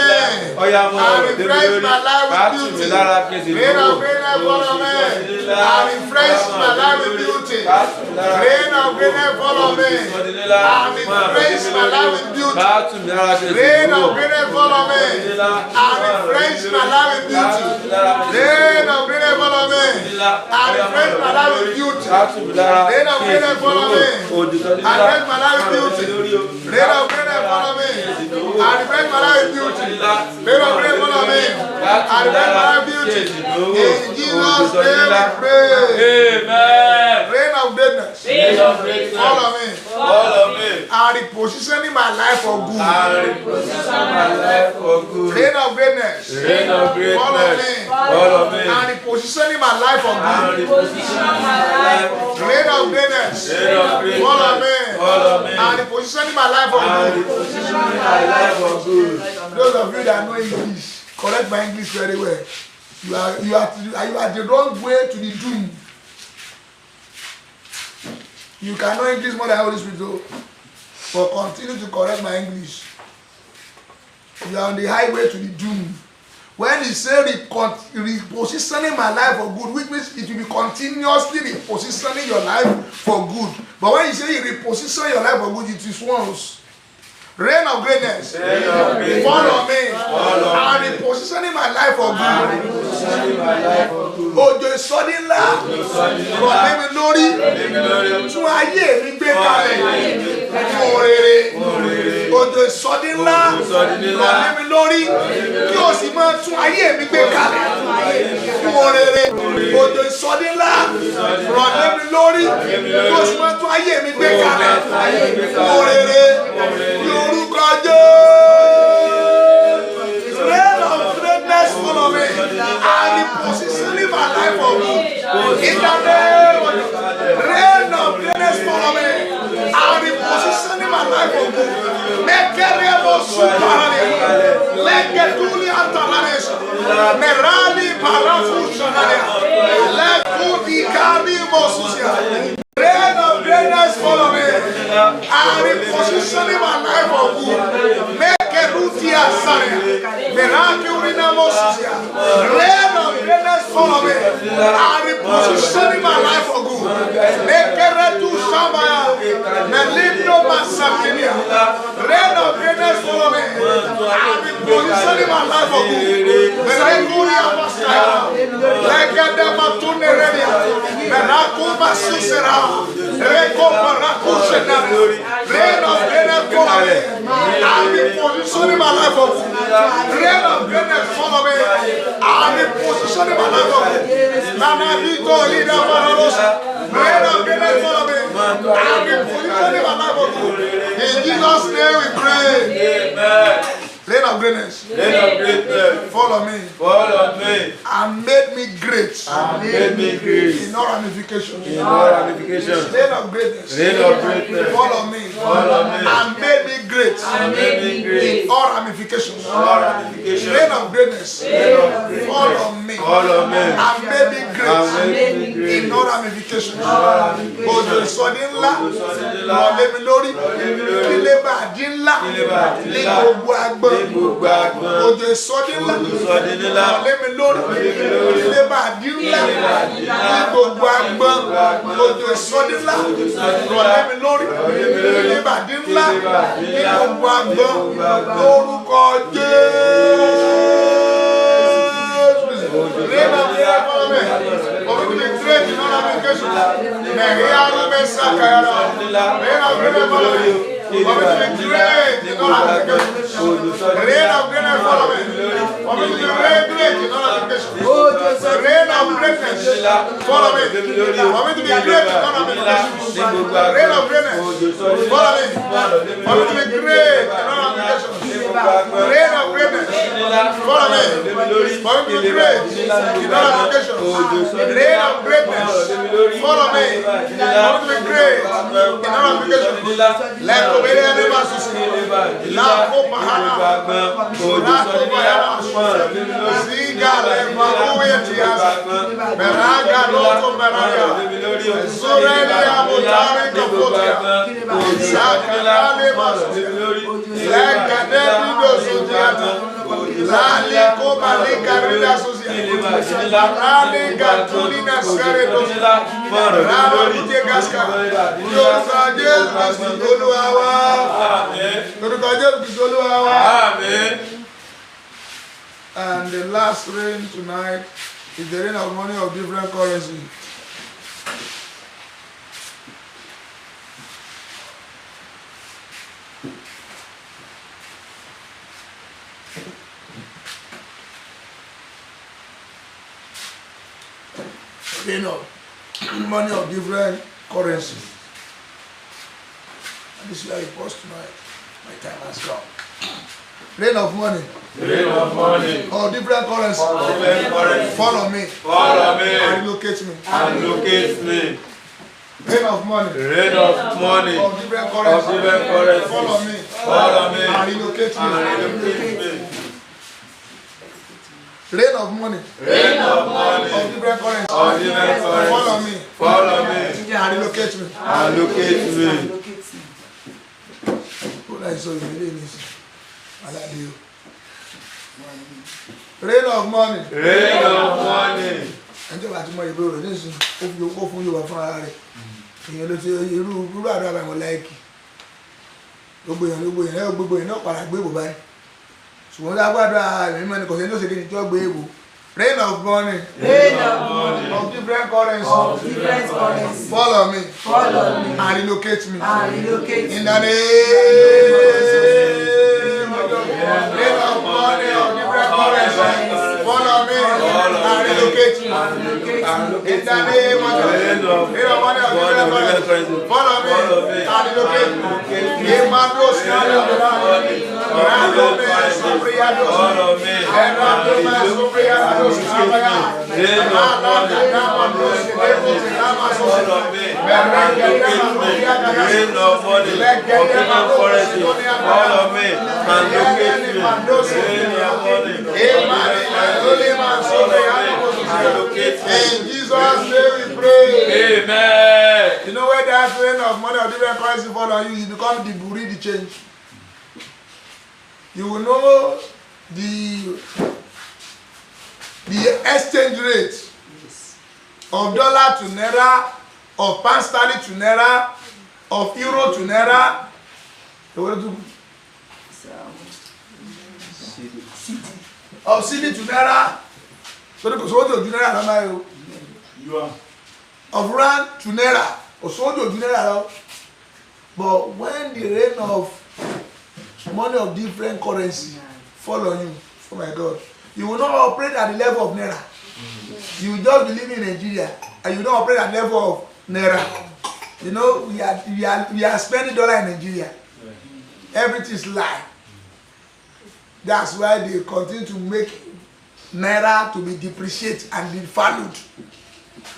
And refresh my life with beauty. Reign of greatness follow me. And refresh my life with beauty. Reign of greatness follow me. And refresh my life with beauty. Reign of greatness follow me. And refresh my life with beauty. Reign of greatness follow me. And refresh my life with beauty. Reign of greatness follow me. And refresh my life with beauty. Reign of greatness follow me. And refresh my life with beauty. Reign of greatness follow me. And refresh my life with beauty. In Jesus' name we pray. Amen. Reign of greatness. Reign of greatness. Follow me. Follow me. And repositioning my life for good. And reposition my life for good. Reign of greatness. Reign of Follow me. greatness. Follow me. And repositioning my life for And good. reposition my life for good. Reign of greatness. Reign of greatness. Follow me. Follow me. And repositioning my life for And good. reposition my life for good. Those of you that know English, correct my English very well. You are the wrong way to the doom. You can know English more than Holy Spirit, though. But continue to correct my English. You are on the highway to the doom. When he said repositioning my life for good, which means it will be continuously repositioning your life for good. But when he said he reposition your life for good, it is once. Reign of greatness. Follow me. And repositioning my life for good. Òjò ìsọdí ńlá. Rọ̀ lé mi lórí. Tún ayé mi gbé kalẹ̀. Fún rere. Òjò ìsọdí ńlá. Rọ̀ lé mi lórí. Kí o sì máa tún ayé mi gbé kalẹ̀. Fún rere. Òjò ìsọdí ńlá. Rọ̀ lé mi lórí. Kí o sì máa tún ayé mi gbé kalẹ̀. Fún rere. Orúkọ Jésù. Reign of greatness follow me. And repositioning my life for good. In the name of Jesus. Reign of greatness follow me. And repositioning my life for good. Make a real supernatural. Let a truly international. Merali parafushanalia. Let good carry mosusia. Reign of greatness follow me. And repositioning my life for good. Make a rutia saria. Miraculina mosusia. Reign of greatness follow me. And repositioning my life for good. Make a retu shamaya. Melindo masakinia. Reign of greatness follow me. And repositioning my life for good. Miraculia masaya. Like a dematune redia. Miracuba susera. Reign of greatness follow me. And repositioning positioning my life for good. Rain of greatness follow me. I'm positioning my life for good. Nana Vito leader Parados. Rain of greatness follow me. I'm positioning my life for good. In Jesus' name we pray. Amen. Rain of greatness. Rain of greatness. Follow me. Follow me. And made me great. And made me great. In all ramifications. In all ramifications. Rain of greatness. Rain of greatness. Follow me. Follow me. And made me great. And made me great. In all ramifications. All ramifications. Rain of greatness. Follow me. Follow me. And made me great. And made me great. In all ramifications. Òjò ìsọdí ńlá. Rọ̀lẹ́ mi lórí. Ilé bàdí ńlá. Ní gbogbo agbọ̀n. Òjò ìsọdí ńlá. Rọ̀lẹ́ mi lórí. Ilé bàdí ńlá. Ní gbogbo agbọ̀n. Òjò ìsọdí ńlá. Rọ̀lẹ́ mi lórí. Ilé bàdí ńlá. Ní gbogbo agbọ̀n. Lórúkọ Jésù. Rain of prayer follow me. For me to be great in all applications. Rain of greatness follow me. For me to be great in all applications. Rain of greatness follow me. For me to be great in all applications. Rain of greatness follow me. For me to be great in all applications. Rain of greatness follow me. For me to be great in all applications. Rain of greatness follow me. For me to be great in all applications. Rain of greatness follow me. For me to be great in all applications. Let go be the name of Jesus. La Kopahana. La Kopahana. Ziga le maruye tiasa. Beraga loko beraga. Zureli amutari kapotia. Zaka le masu. Lega debi dosutiata. Lali kobali karida sosiata. Lali gatuli na skare dosita. Rama kute gaska. Yorùbá Jésù Kristi Olúwa wa. Yorùbá Jésù Kristi Olúwa wa. Amen. And the last rain tonight is the rain of money of different currency. Rain of money of different currency. And this is where it was tonight. My time has come. Rain of money. Rain of money. Of different currency. Different currency. Follow me. Follow me. And locate me. And locate me. Rain of money. Rain of money. Of different currency. Of different currency. Follow me. Follow me. And relocate me. And relocate me. Rain of money. Rain of money. Of different currency. Of different currency. Follow me. Follow me. And relocate me. And locate me. Who knows so you really need to? I like you. Rain of money. Rain of money. Ẹjọ́ bá ti mọ ìbéèrè rẹ̀ nísìnyí, ó fún Yorùbá fún ara rẹ̀. Èèyàn ló ti irú àdúrà bá wọn láìkì. Gbogbo èèyàn náà padà gbé ìbò báyìí. Ṣùgbọ́n tí a gbàdúrà ẹ̀mí mọ́ni kò sí ní òṣèlú ní tí ó gbé ìbò. Rain of money. Rain of money. Of different currency. Of different currency. Follow me. Follow me. And relocate me. And relocate In me. the name of God. Rain of money of different currency. Follow me. And relocate me. In the name of God. Rain of money of different currency. Follow me. And relocate me. Imados Kalabarani. Randome Sopriados. Follow me. Randome Sopriados. Follow me. Rain of money. Of different currency. Follow me. And locate me. Rain of money. In Jesus' name we pray. Amen. You know where that rain of money of different currency fall on you, you become the buri, the change. You will know the exchange rate of dollar to naira, of pound sterling to naira, of euro to naira. Of cedi to naira. So the soldier to naira lama yo. Of rand to naira. Or soldier to naira. But when the rain of money of different currency fall on you. Oh my God. You will not operate at the level of Naira. You will just be living in Nigeria and you don't operate at the level of Naira. You know, we are spending dollar in Nigeria. Everything is lie. That's why they continue to make Naira to be depreciated and devalued.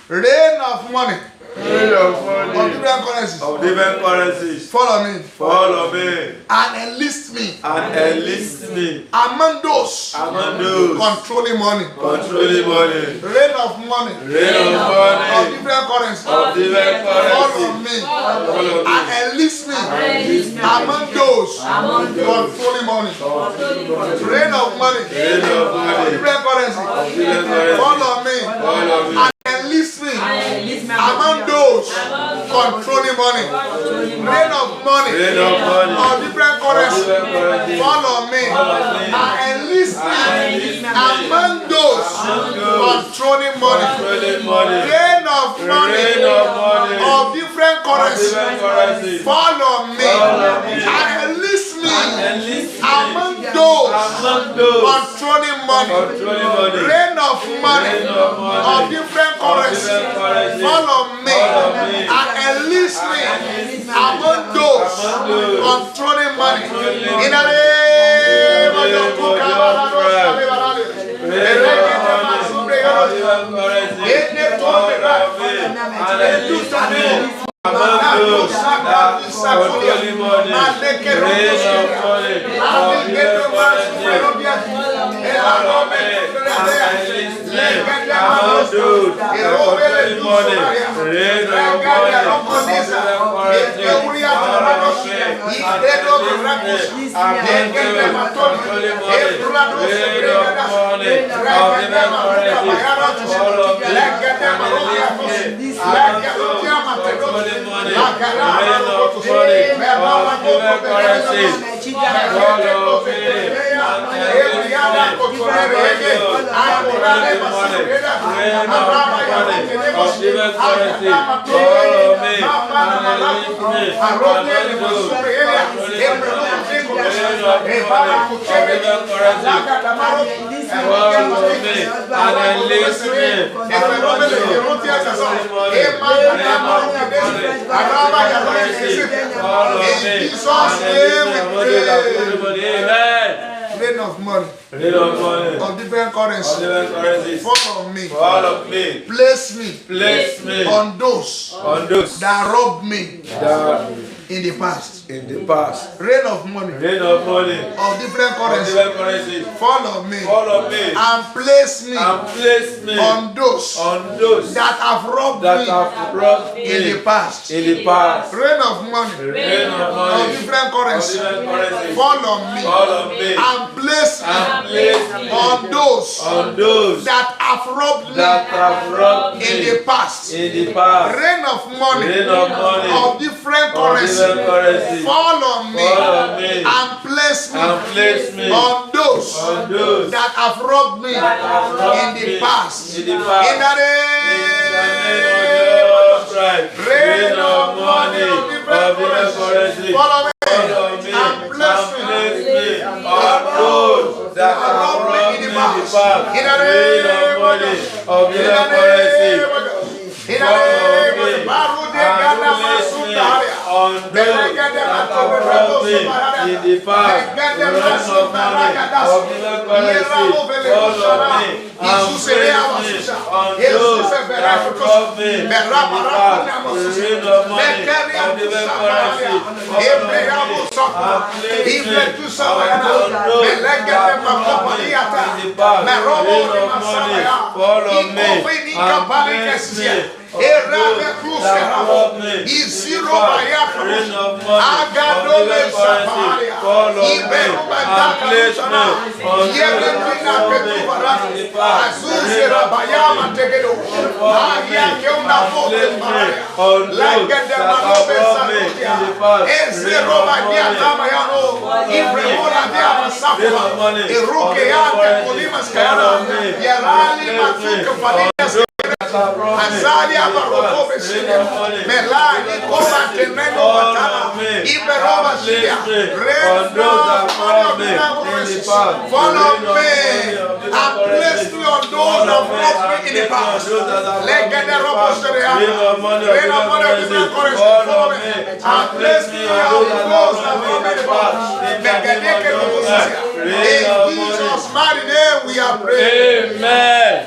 Rain of money. Rain of money. Of different currencies. Of different currencies. Follow me. Follow me. And enlist me. And enlist me. Among those. Among those. Controlling money. Controlling money. Rain of money. Rain of money. Of different currencies. Of different Follow currencies. me. Follow me. And enlist me. Among those. Controlling money. Rain of money. Rain of Of money. different currencies. Different currencies. Follow me. Follow me. And enlist me. Among those. Controlling money. Rain of money. Rain of money. Of different currencies. Different currencies. Follow me. And enlist me. Among those. Controlling money. Controlling money. Rain of money. Rain of money. Of different currencies. Different currencies. Follow me. Follow me. And enlist me. Enlist me. Among those. Among those. Controlling money. Controlling money. Rain of money. Rain of money. Of different currencies. Different currencies. Follow me. Follow me. And enlist me. Among those. Controlling money. In the name of your Rain of money. Rain of money. Of different currencies. Different currencies. Follow me. Follow me. Place me. Place me. On those. On those. That robbed me. That In the past. in the past. Rain of money. Rain of money. Of different Of currencies. different currencies. Follow me. Follow me. And place me. And place me On those. on those That have robbed that me. have robbed In the me past. in the past. Rain of money. Rain of Of money. different Of currencies. different currencies. Follow me. Follow me. And place me. And place me On those. on those That have robbed that me. have robbed In me the past. in the past. Rain of money. Rain of money. Of different Of currencies. different currencies. Follow me. Follow me. And place me. And place me On those. on those That have robbed me. have robbed In the me past. in the past. In the In the name of Jesus Christ. Rain of money of different currencies. Follow me. Follow me And place me. on those that have robbed me in the past. In the Rain name of of money God. of In the different name currencies. of God. In the name of God. Baru de gana masutaria. On those that have robbed me in the past. Rain of money of different currencies. Follow me and place me on those that have robbed me in the past. Rain of money of different currencies. Follow me and place me on those that have robbed me in the past. Rain of money. Follow me and place me on those that have robbed me in the past. Rain of money of different currencies. Follow me and place me on those that have robbed me in the past. Rain of money Azali Abaroko Besilia, Melani Koba Teneno Watana, Iberoma Silia, follow me. I place me on those that brought me in the past. Let get the rubber rain of money of different currency. Follow me. I place me on those that brought me in the past. In Jesus' mighty name we are praying. Amen.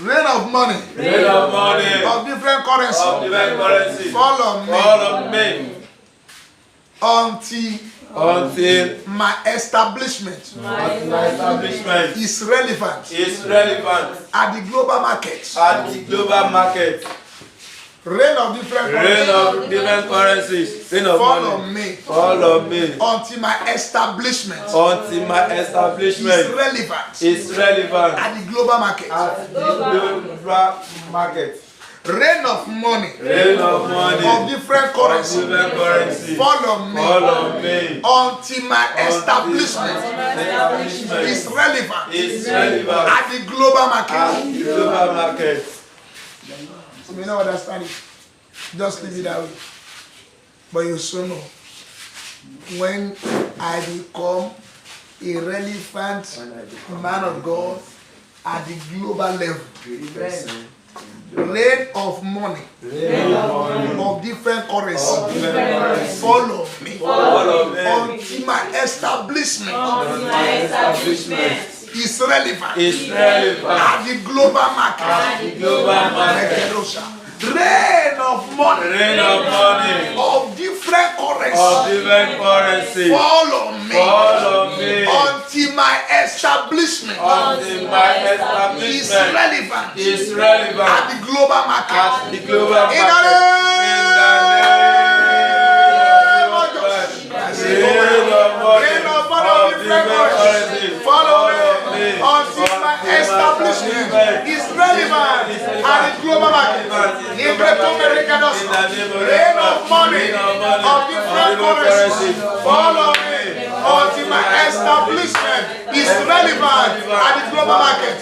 Rain of money. Rain of money. Of different currency. Of different currency. Follow me. Follow me. Until my establishment is relevant at the global market. Rain of different currencies. Follow me. Until my establishment is relevant at the global market. Rain of money of different currency. Follow me until my establishment is relevant at the global market. You may not understand it. Just leave it that way. But you soon know. When I become a relevant man of God at the global level, rain of money of different currency follow me until my establishment is relevant at the global market. Rain of money of different currency follow me until my establishment is relevant at the global market. In the name of Jesus. Rain of money of different currency follow me until my establishment is relevant at the global market. Rain of money of different currency follow me until my establishment is relevant at the global market.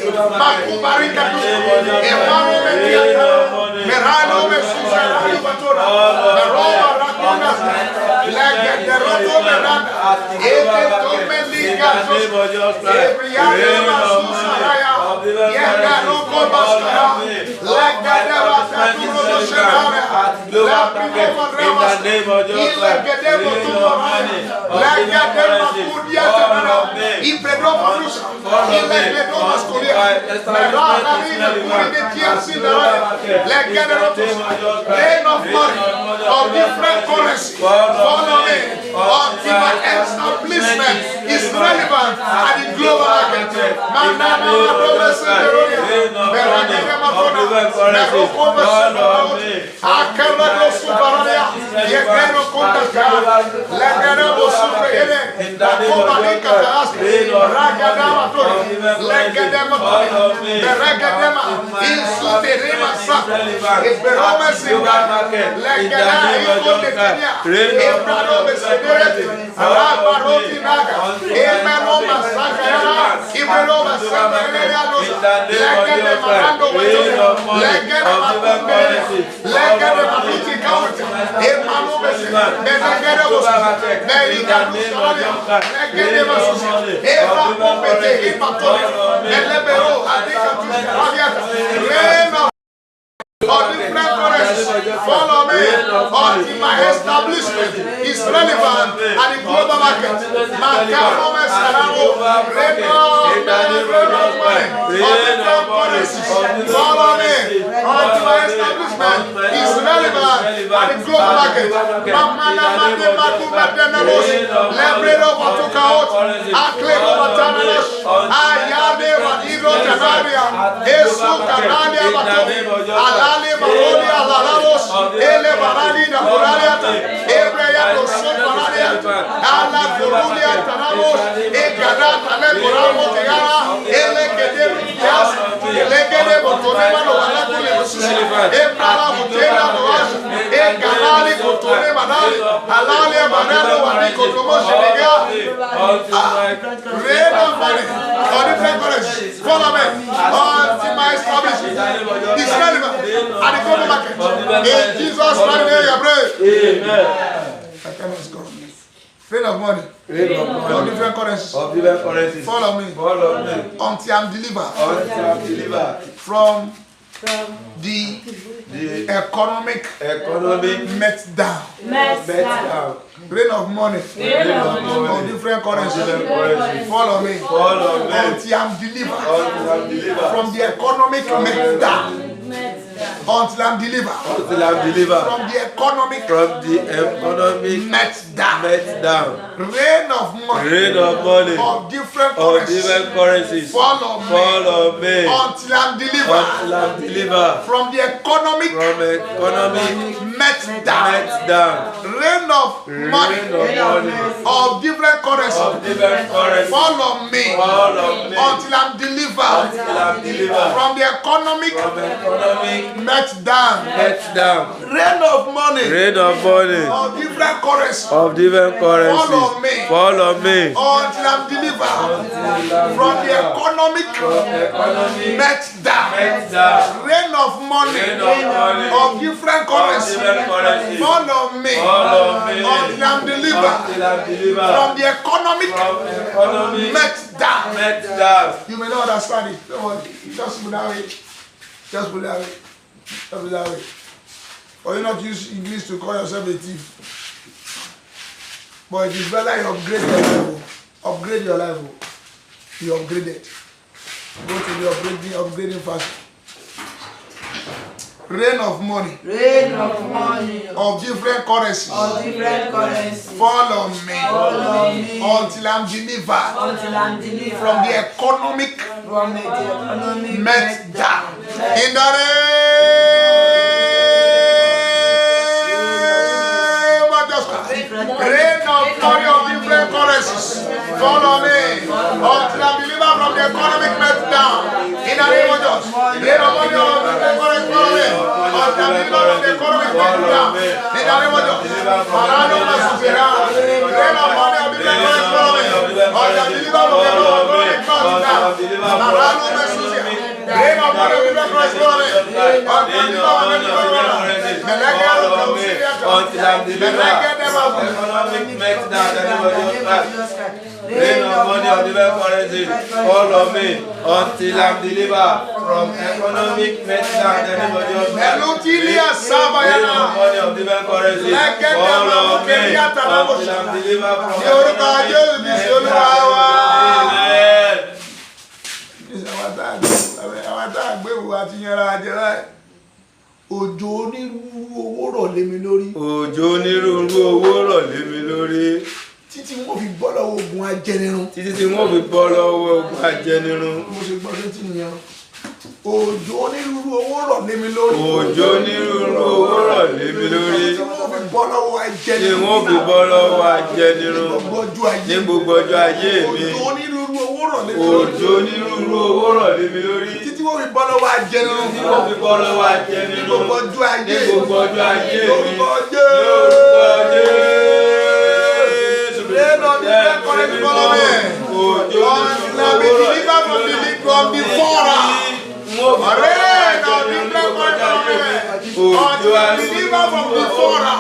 Of different currency, follow me until my establishment is relevant at the global market. Follow me until my establishment is relevant at the global market. Follow me until my establishment is relevant at the global market. Follow me until my establishment market. Of different In currencies. Jesus' Fall mighty on name, me. I pray. Amen. My time has gone. Rain of money. Rain of Of money. different currencies. Of different currencies. Follow me. Fall on me. Until I'm delivered Until I'm delivered from the economic economic meltdown. meltdown. Rain of money. Rain of Of money. different currencies. Different currencies. Follow me. Fall on me. Until I'm delivered Until I'm delivered. from the economic meltdown. Until I'm delivered Until I'm delivered from the economic from the economic meltdown. meltdown. Rain of money. Rain of money. Of different Of currencies. different currencies. Follow Fall me. on me. Until I'm delivered Until I'm delivered from the economic from economic meltdown. meltdown. Rain of money. Rain of money. Of different Of currencies. different currencies. Follow me. Fall on me. Until I'm delivered Until I'm delivered from the economic from economic meltdown. meltdown. Rain of money. Rain of money. Of different currencies. Of different currencies. Follow me. Fall on me. Until I'm delivered from the economic Economic meltdown. meltdown. Rain of money. Rain of money. Of different Of currencies. different currencies. Follow me. Follow me. Until I'm delivered Until I'm delivered from the economic from economic meltdown. meltdown. You may not understand it. Don't worry. Just put that way. Just put that way. Just put that way. Or you not use English to call yourself a thief. But it is better you upgrade your level. Upgrade your level. You upgraded. Go to the upgrading fast. Rain of money. Rain of money. Of different currencies. Of different currencies. Follow me. Follow me. Until I'm delivered Until I'm delivered from the economic from the economic meltdown. In the name of Jesus. Rain of money of different currencies. Follow me. Until I'm delivered from the economic meltdown. In the name of Jesus. Rain of money of different currencies. Follow me. Until I'm delivered from the economic meltdown. In the name of Jesus. Marano Masuzera. Rain of money of different currencies. Follow me. Until I'm delivered from the economic meltdown. Marano Masuzera. Rain of money of different currencies. Follow me. Until I'm delivered from the economic meltdown. Until I'm delivered from economic meltdown. Rain of money of different currencies. Follow me until I'm delivered from economic meltdown. Melutilia Rain of Sabayana. money of different currencies. Follow me until I'm delivered from Yorùbá Jésù bí ṣe Olúwa wa. Amen. Àwọn tá a gbé wo àti yanra jẹ báyìí. Òjò onírúurú owó rọ̀ lé mi lórí. Òjò onírúurú owó rọ̀ lé mi lórí. Títí wọ́n fi bọ́ lọ́wọ́ ogun ajẹnirun. Títí tí wọ́n fi bọ́ lọ́wọ́ ogun ajẹnirun. Mo ṣe gbọ́ sétí nìyẹn. Òjò onírúurú owó rọ̀ lé mi lórí. Òjò onírúurú owó rọ̀ lé mi lórí. Tí wọ́n fi bọ́ lọ́wọ́ Tí ajẹnirun. wọ́n fi bọ́ lọ́wọ́ ajẹnirun. Ní Ní gbogbo ọjọ́ ayé mi. Òjò onírúurú owó rọ̀ lé mi lórí. Òjò onírúurú owó rọ̀ lé mi lórí. Títí wọ́n fi bọ́ lọ́wọ́ ajẹnirun. Tí wọ́n fi bọ́ lọ́wọ́ ajẹnirun. Ní gbogbo ọjọ́ ayé. Ní gbogbo ọjọ́ ayé mi. Lórúkọ Lórúkọ Jésù. Rain of different currencies follow me. Òjò Until I be delivered from the foreigner. Rain of different currencies follow me. Until I be delivered from the foreigner.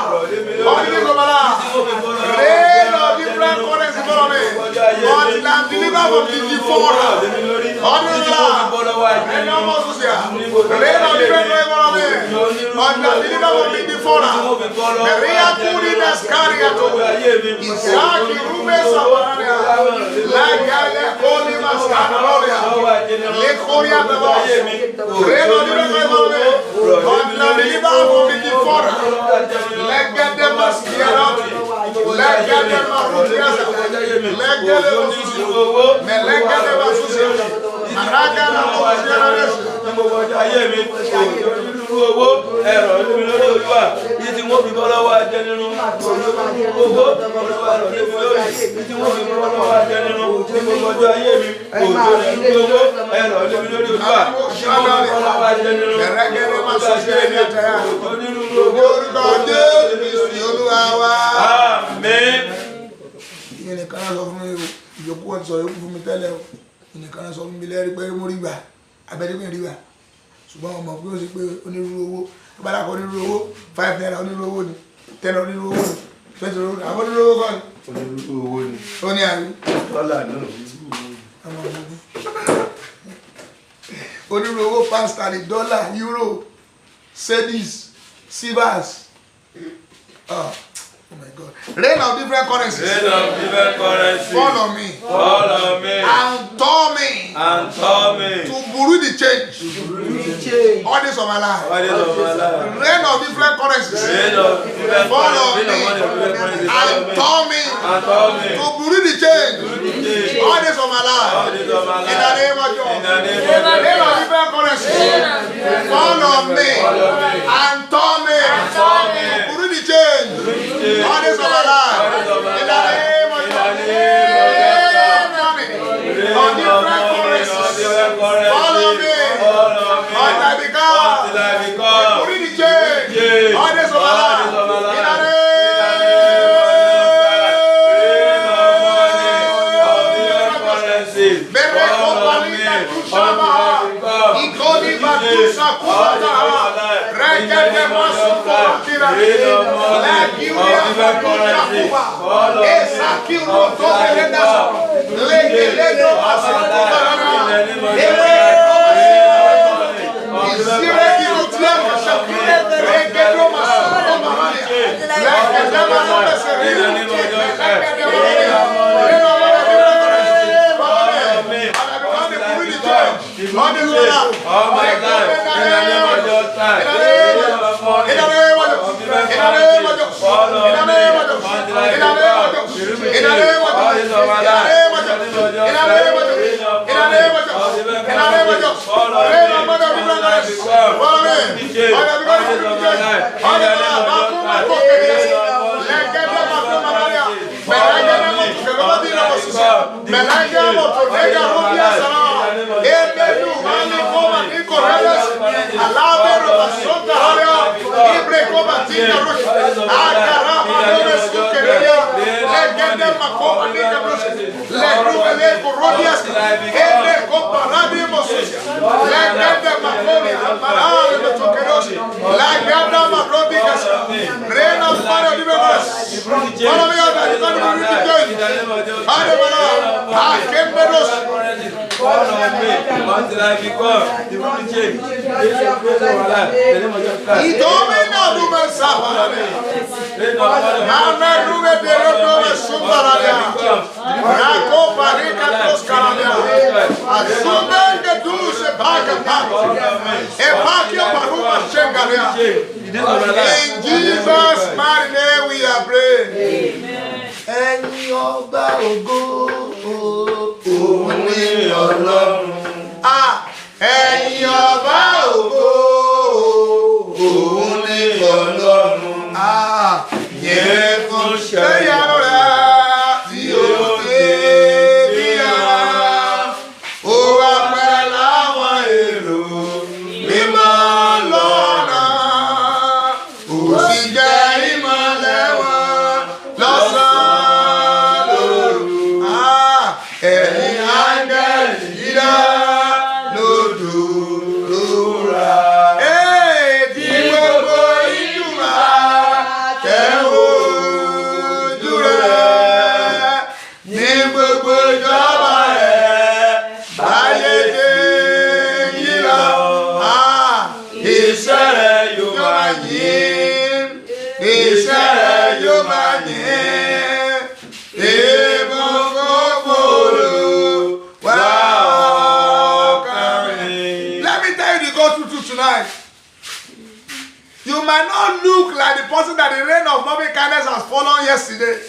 Rain of different currencies follow me. Until I'm delivered from the devourer. Rain of different currencies follow me. Until I'm delivered from the devourer. Maria Kurina Scariato. Isaki Rume Sabarania. Lagale Koli Mascanarolia. Lekoria Dava. Rain of different currencies follow me. Until I'm delivered from the devourer. Legende Masciara. Legende Marudiasa. Legende Masusi. Melegende Masusi. Maraga Masusi. ayé mi òjò onírúurú owó ẹ̀rọ lórí olúwa yìí tí wọ́n fi bọ́ lọ́wọ́ ajẹnirú owó olúwa rọ̀ lórí lórí yìí tí wọ́n fi bọ́ lọ́wọ́ ajẹnirú ní gbogbo ọjọ́ ayé mi òjò onírúurú owó ẹ̀rọ lórí lórí olúwa yìí tí wọ́n fi bọ́ lọ́wọ́ ajẹnirú òjò onírúurú owó àmín. ìyẹn nìkan náà sọ fún mi o ìjọkú wọn sọ yókù fún mi tẹ́lẹ̀ o ìnìkan náà sọ fún mi lẹ́rìí pé mo rí gbà abẹ́rẹ́ mi rí gbà ṣùgbọ́n ọmọ pé ó sì pé onírúurú owó Bala ko onírúurú 5 naira onírúurú ni 10 onírúurú ni 20 onírúurú ni àwọn onírúurú kan Onírúurú ni. ó ní àrí Dọ́là náà. onírúurú pound sterling dollar euro cedis silvers oh my God rain of different currencies Rain of different currencies. follow me Follow me. and tour me And tell me. to bureau the change all days of my life. What is of my life? Rain of different currencies. Rain of different Follow currencies. me Rain of different currencies. and tour me And tell me. to bureau the change Change. all days of my All life. days of my In the life. name of Jesus. In the name of Rain of Jesus. different currencies. Follow me and tour me to bureau the change all days of my life. In the name of Jesus. On different currencies. Follow me until I become bureau the change all days of my life. In the name. Ikoni batusa kubata regede masuko tira la kiuya batusa kuba esa kiuno to belenda legeledo masuko barana isire kiuno tia mashakire regedo masuko barana legede masuko serena All my life, in the name of your time, in the name of money, follow me, until I become, in the name of my life, in the name of your until I become the full change. He told me not to be suffer. Mama Rume Berodo Suparada. Rako Parika Toscarada. Assume the Dulce Paga Paga. A Pakia Paruma Shengaria. In Jesus' mighty name we are praying. Ẹni ọba ògo òun ni Ọlọ́run. Ẹni ọba ògo òun ni Ọlọ́run. Yẹ fún ṣẹ́yàrá rẹ̀ tí ó dé bí ara. Ó wá pẹ́ láwọn èrò mímọ́ lọ́nà. Ó sì jẹ́ ìmọ̀lẹ̀ wọn lọ́sàn-án lóru. Ẹ̀yin áńgẹ́lì yíyá lódò lóra. Èdè gbogbo ìjùmọ̀ kẹ́wò ojú rẹ̀ ní gbogbo ìjọba rẹ̀ báyé dé yíra. Iṣẹ́ rẹ̀ yóò máa yìn, iṣẹ́ rẹ̀ yóò máa yìn. Let me tell you the God truth tonight. You might not look like the person that the rain of loving kindness has fallen yesterday.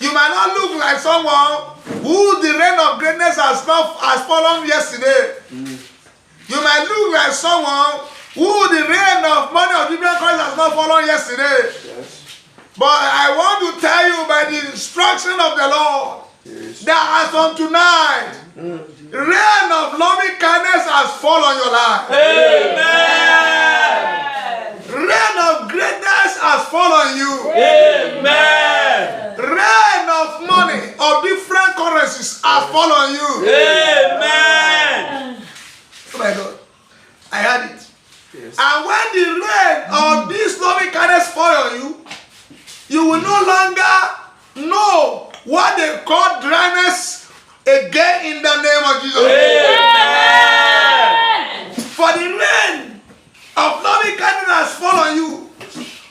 You might not look like someone who the rain of greatness has fallen yesterday. You might look like someone who the rain of money of different kinds has not fallen yesterday. But I want to tell you by the instruction of the Lord that as from tonight, rain of loving kindness has fallen on your life. Amen. Rain of greatness has fallen on you. Amen. Rain of money of different currencies has fallen on you. Amen. Oh my God, I heard it. Yes. And when again in the name of Jesus. Amen. For the rain of loving kindness has fallen you.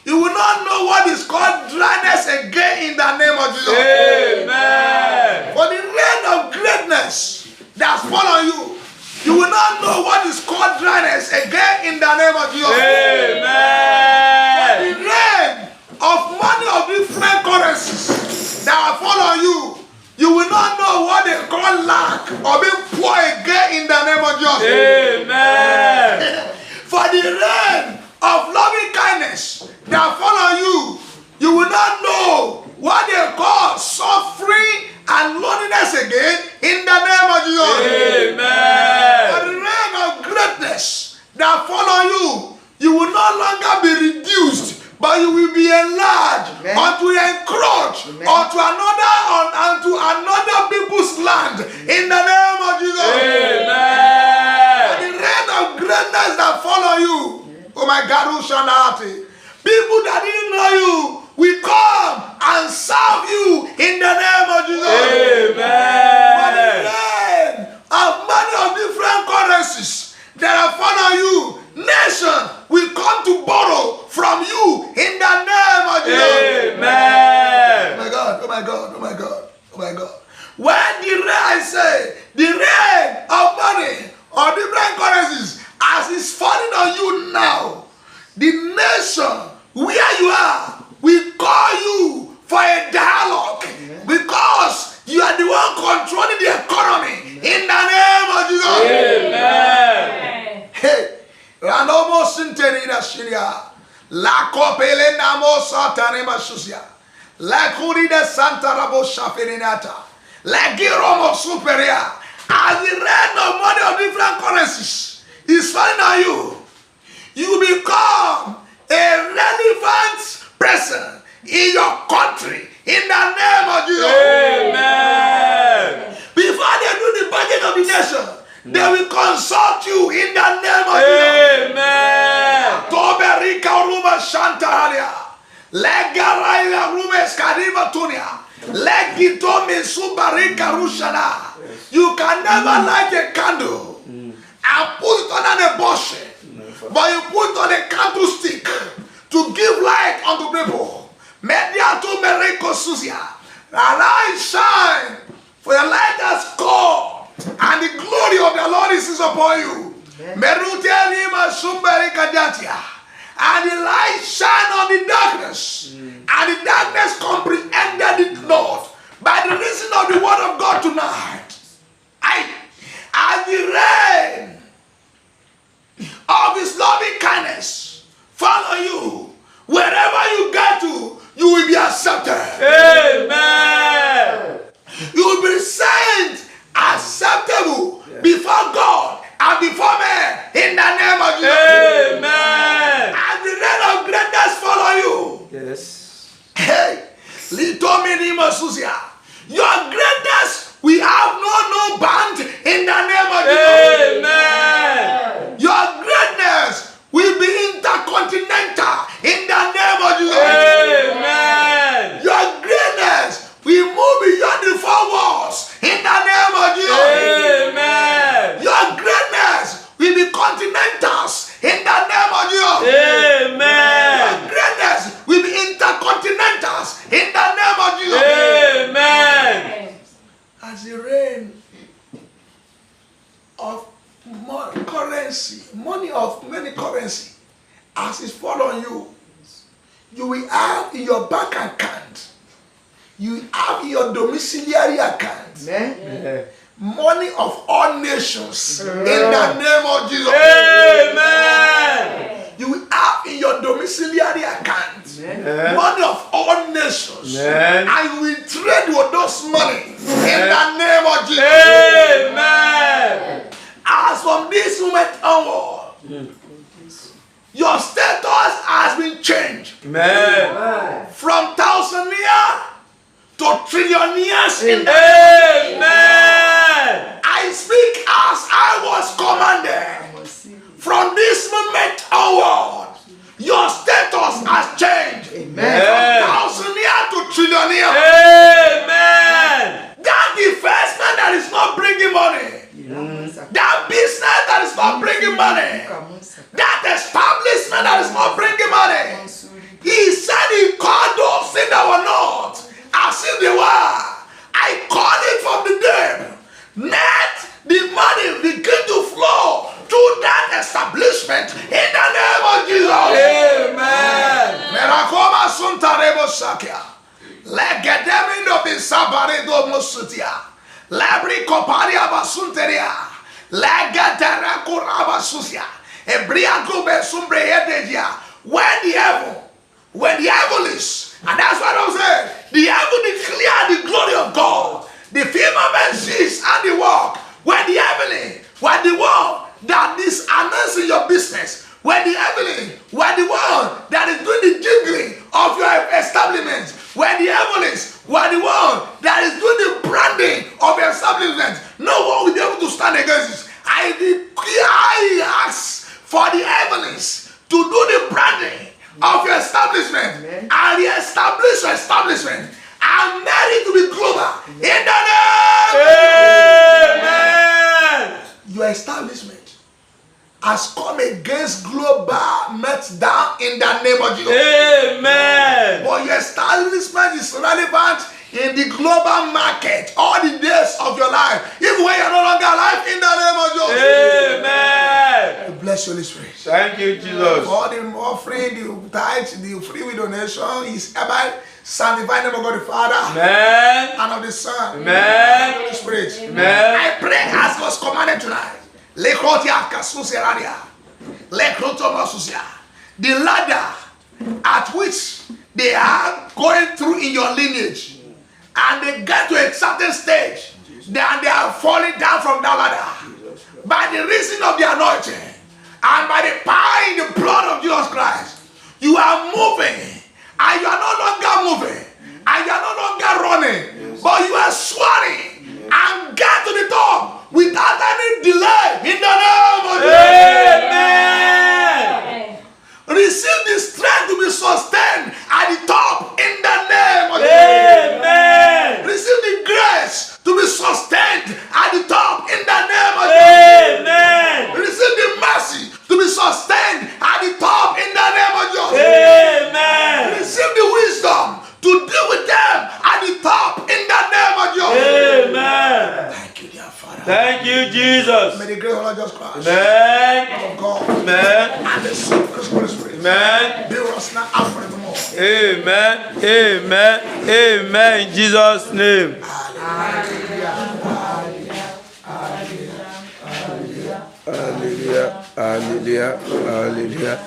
You will not know what is called dryness again in the name of Jesus. Amen. For the rain of greatness that has fallen you, you will not know what is called dryness again in the name of Jesus. Amen. The rain of money of different currencies that have fallen you, you will not know what they call lack or being poor again in the name of Jesus. Amen. For the rain of loving kindness that follow you, you will not know what they call suffering and loneliness again in the name of Jesus. Amen. For the rain of greatness that follow you, you will no longer be reduced, but you will be enlarged, unto encroach unto another people's land in the name of Jesus. Amen. For the rain of greatness that follow you, oh my God, who shall not? People that didn't know you will come and serve you in the name of Jesus. Amen. For the rain of many of different currencies that have followed you, nation will come to borrow from you in the name of Jesus. Amen. Oh my God, oh my God, oh my God, oh my God. When the rain, I say, the rain of money or different currencies, as it's falling on you now, the nation where you are will call you for a dialogue because you are the one controlling the economy in the name of Jesus. Amen. Hey, Ranomo Sinterina Syria, La Copele Namo Satanema Susia, La Curida Santa Rabo Shaferinata, La Giromo Superia, as the rain of money of different currencies is falling on you, you become a relevant person in your country in the name of Jesus. Amen. Before they do the budget of the nation, they will consult you in the name of Amen. Jesus. Toberika Ruma Shantaria, Legaraya Rumes Kariba Tunia, Legitome Subarika Rushana. You can never light a candle and put it under the bush, but you put on a candlestick to give light unto people. Media to Mereko Susia. Arise, shine, for your light has come, and the glory of the Lord is upon you. And the light shine on the darkness, and the darkness comprehended it not. By the reason of the word of God tonight, as the rain of His loving kindness follow you, wherever you get to, you will be accepted. Amen. You will be sent acceptable before God and before men in the name of Jesus. Amen. As the rain of greatness follow you. Yes. Hey, little minima susia. Your greatness, we have no band in the name of Jesus. Amen. Your greatness will be intercontinental in the name of Jesus. Amen. Your greatness will move beyond the four walls in the name of Jesus. Amen. Your greatness will be continentals in the name of Jesus. Amen. Your greatness will be intercontinentals in the name of Jesus. Amen. As the rain of currency, money of many currency, as it fall on you, you will have in your bank account, you have in your domiciliary account, money of all nations in the name of Jesus. Amen. You will have in your domiciliary account money of all nations, and you will trade with those money in the name of Jesus. Amen. As from this moment onward, your status has been changed from thousandaire to trillionaires in the Amen. I speak as I was commanded. From this moment onward, your status has changed. From thousandaire to trillionaire. Amen. That investment that that is not bringing money, that business that is not bringing money, that establishment that is not bringing money. He said he called those things that were not as if they were. I call it from the dead. Let the money begin to flow to that establishment in the name of Jesus. Amen. Merakoma suntarebo sakia. Legedemindo bisabaredo musutia. Labri koparia basunteria. Legedere kuraba susia. Ebria gube sumbre yededia. When the heaven is, and that's what I'm saying, the heaven declare the glory of God. The firmament sees and the work. When the heavenly, when the one that is announcing your business, when the heavenly, when the one that is doing the jiggling of your establishment, when the heavens, when the one that is doing the branding of your establishment, no one will be able to stand against this. I ask for the heavens to do the branding of your establishment and re-establish your establishment and make it to be global in the name. Amen. Your establishment has come against global meltdown in the name of Jesus. Amen. But your establishment is relevant in the global market all the days of your life, even when you're no longer alive, in the name of Jesus. Amen. Bless you, Holy Spirit. Thank you, Jesus. For the offering, the tithe, the free will donation is about sanctifying the name of God the Father. Amen. And of the Son. Amen. And of the Holy Spirit. Amen. I pray as God's commanded tonight. The ladder at which they are going through in your lineage, and they get to a certain stage, then they are falling down from that ladder by the reason of the anointing and by the power in the blood of Jesus Christ. You are moving, and you are no longer moving, and you are no longer running, but you are soaring and get to the top without any delay in the name of Jesus. Amen. Receive the strength to be sustained at the top in the name of Amen. Jesus. Receive the grace to be sustained at the top in the name of Jesus. Amen. Receive the mercy to be sustained at the top in the name of Jesus. Amen. Receive the wisdom to deal with them at the top in the name of Jesus. Amen. Thank you, dear Father. Thank you, Jesus. May the great Lord Jesus Christ, Amen. of God, Amen. and the sweet Holy Spirit, Amen. be with us now and forevermore. Amen. Amen. Amen. In Jesus' name. Hallelujah. Hallelujah. Hallelujah. Hallelujah. Hallelujah.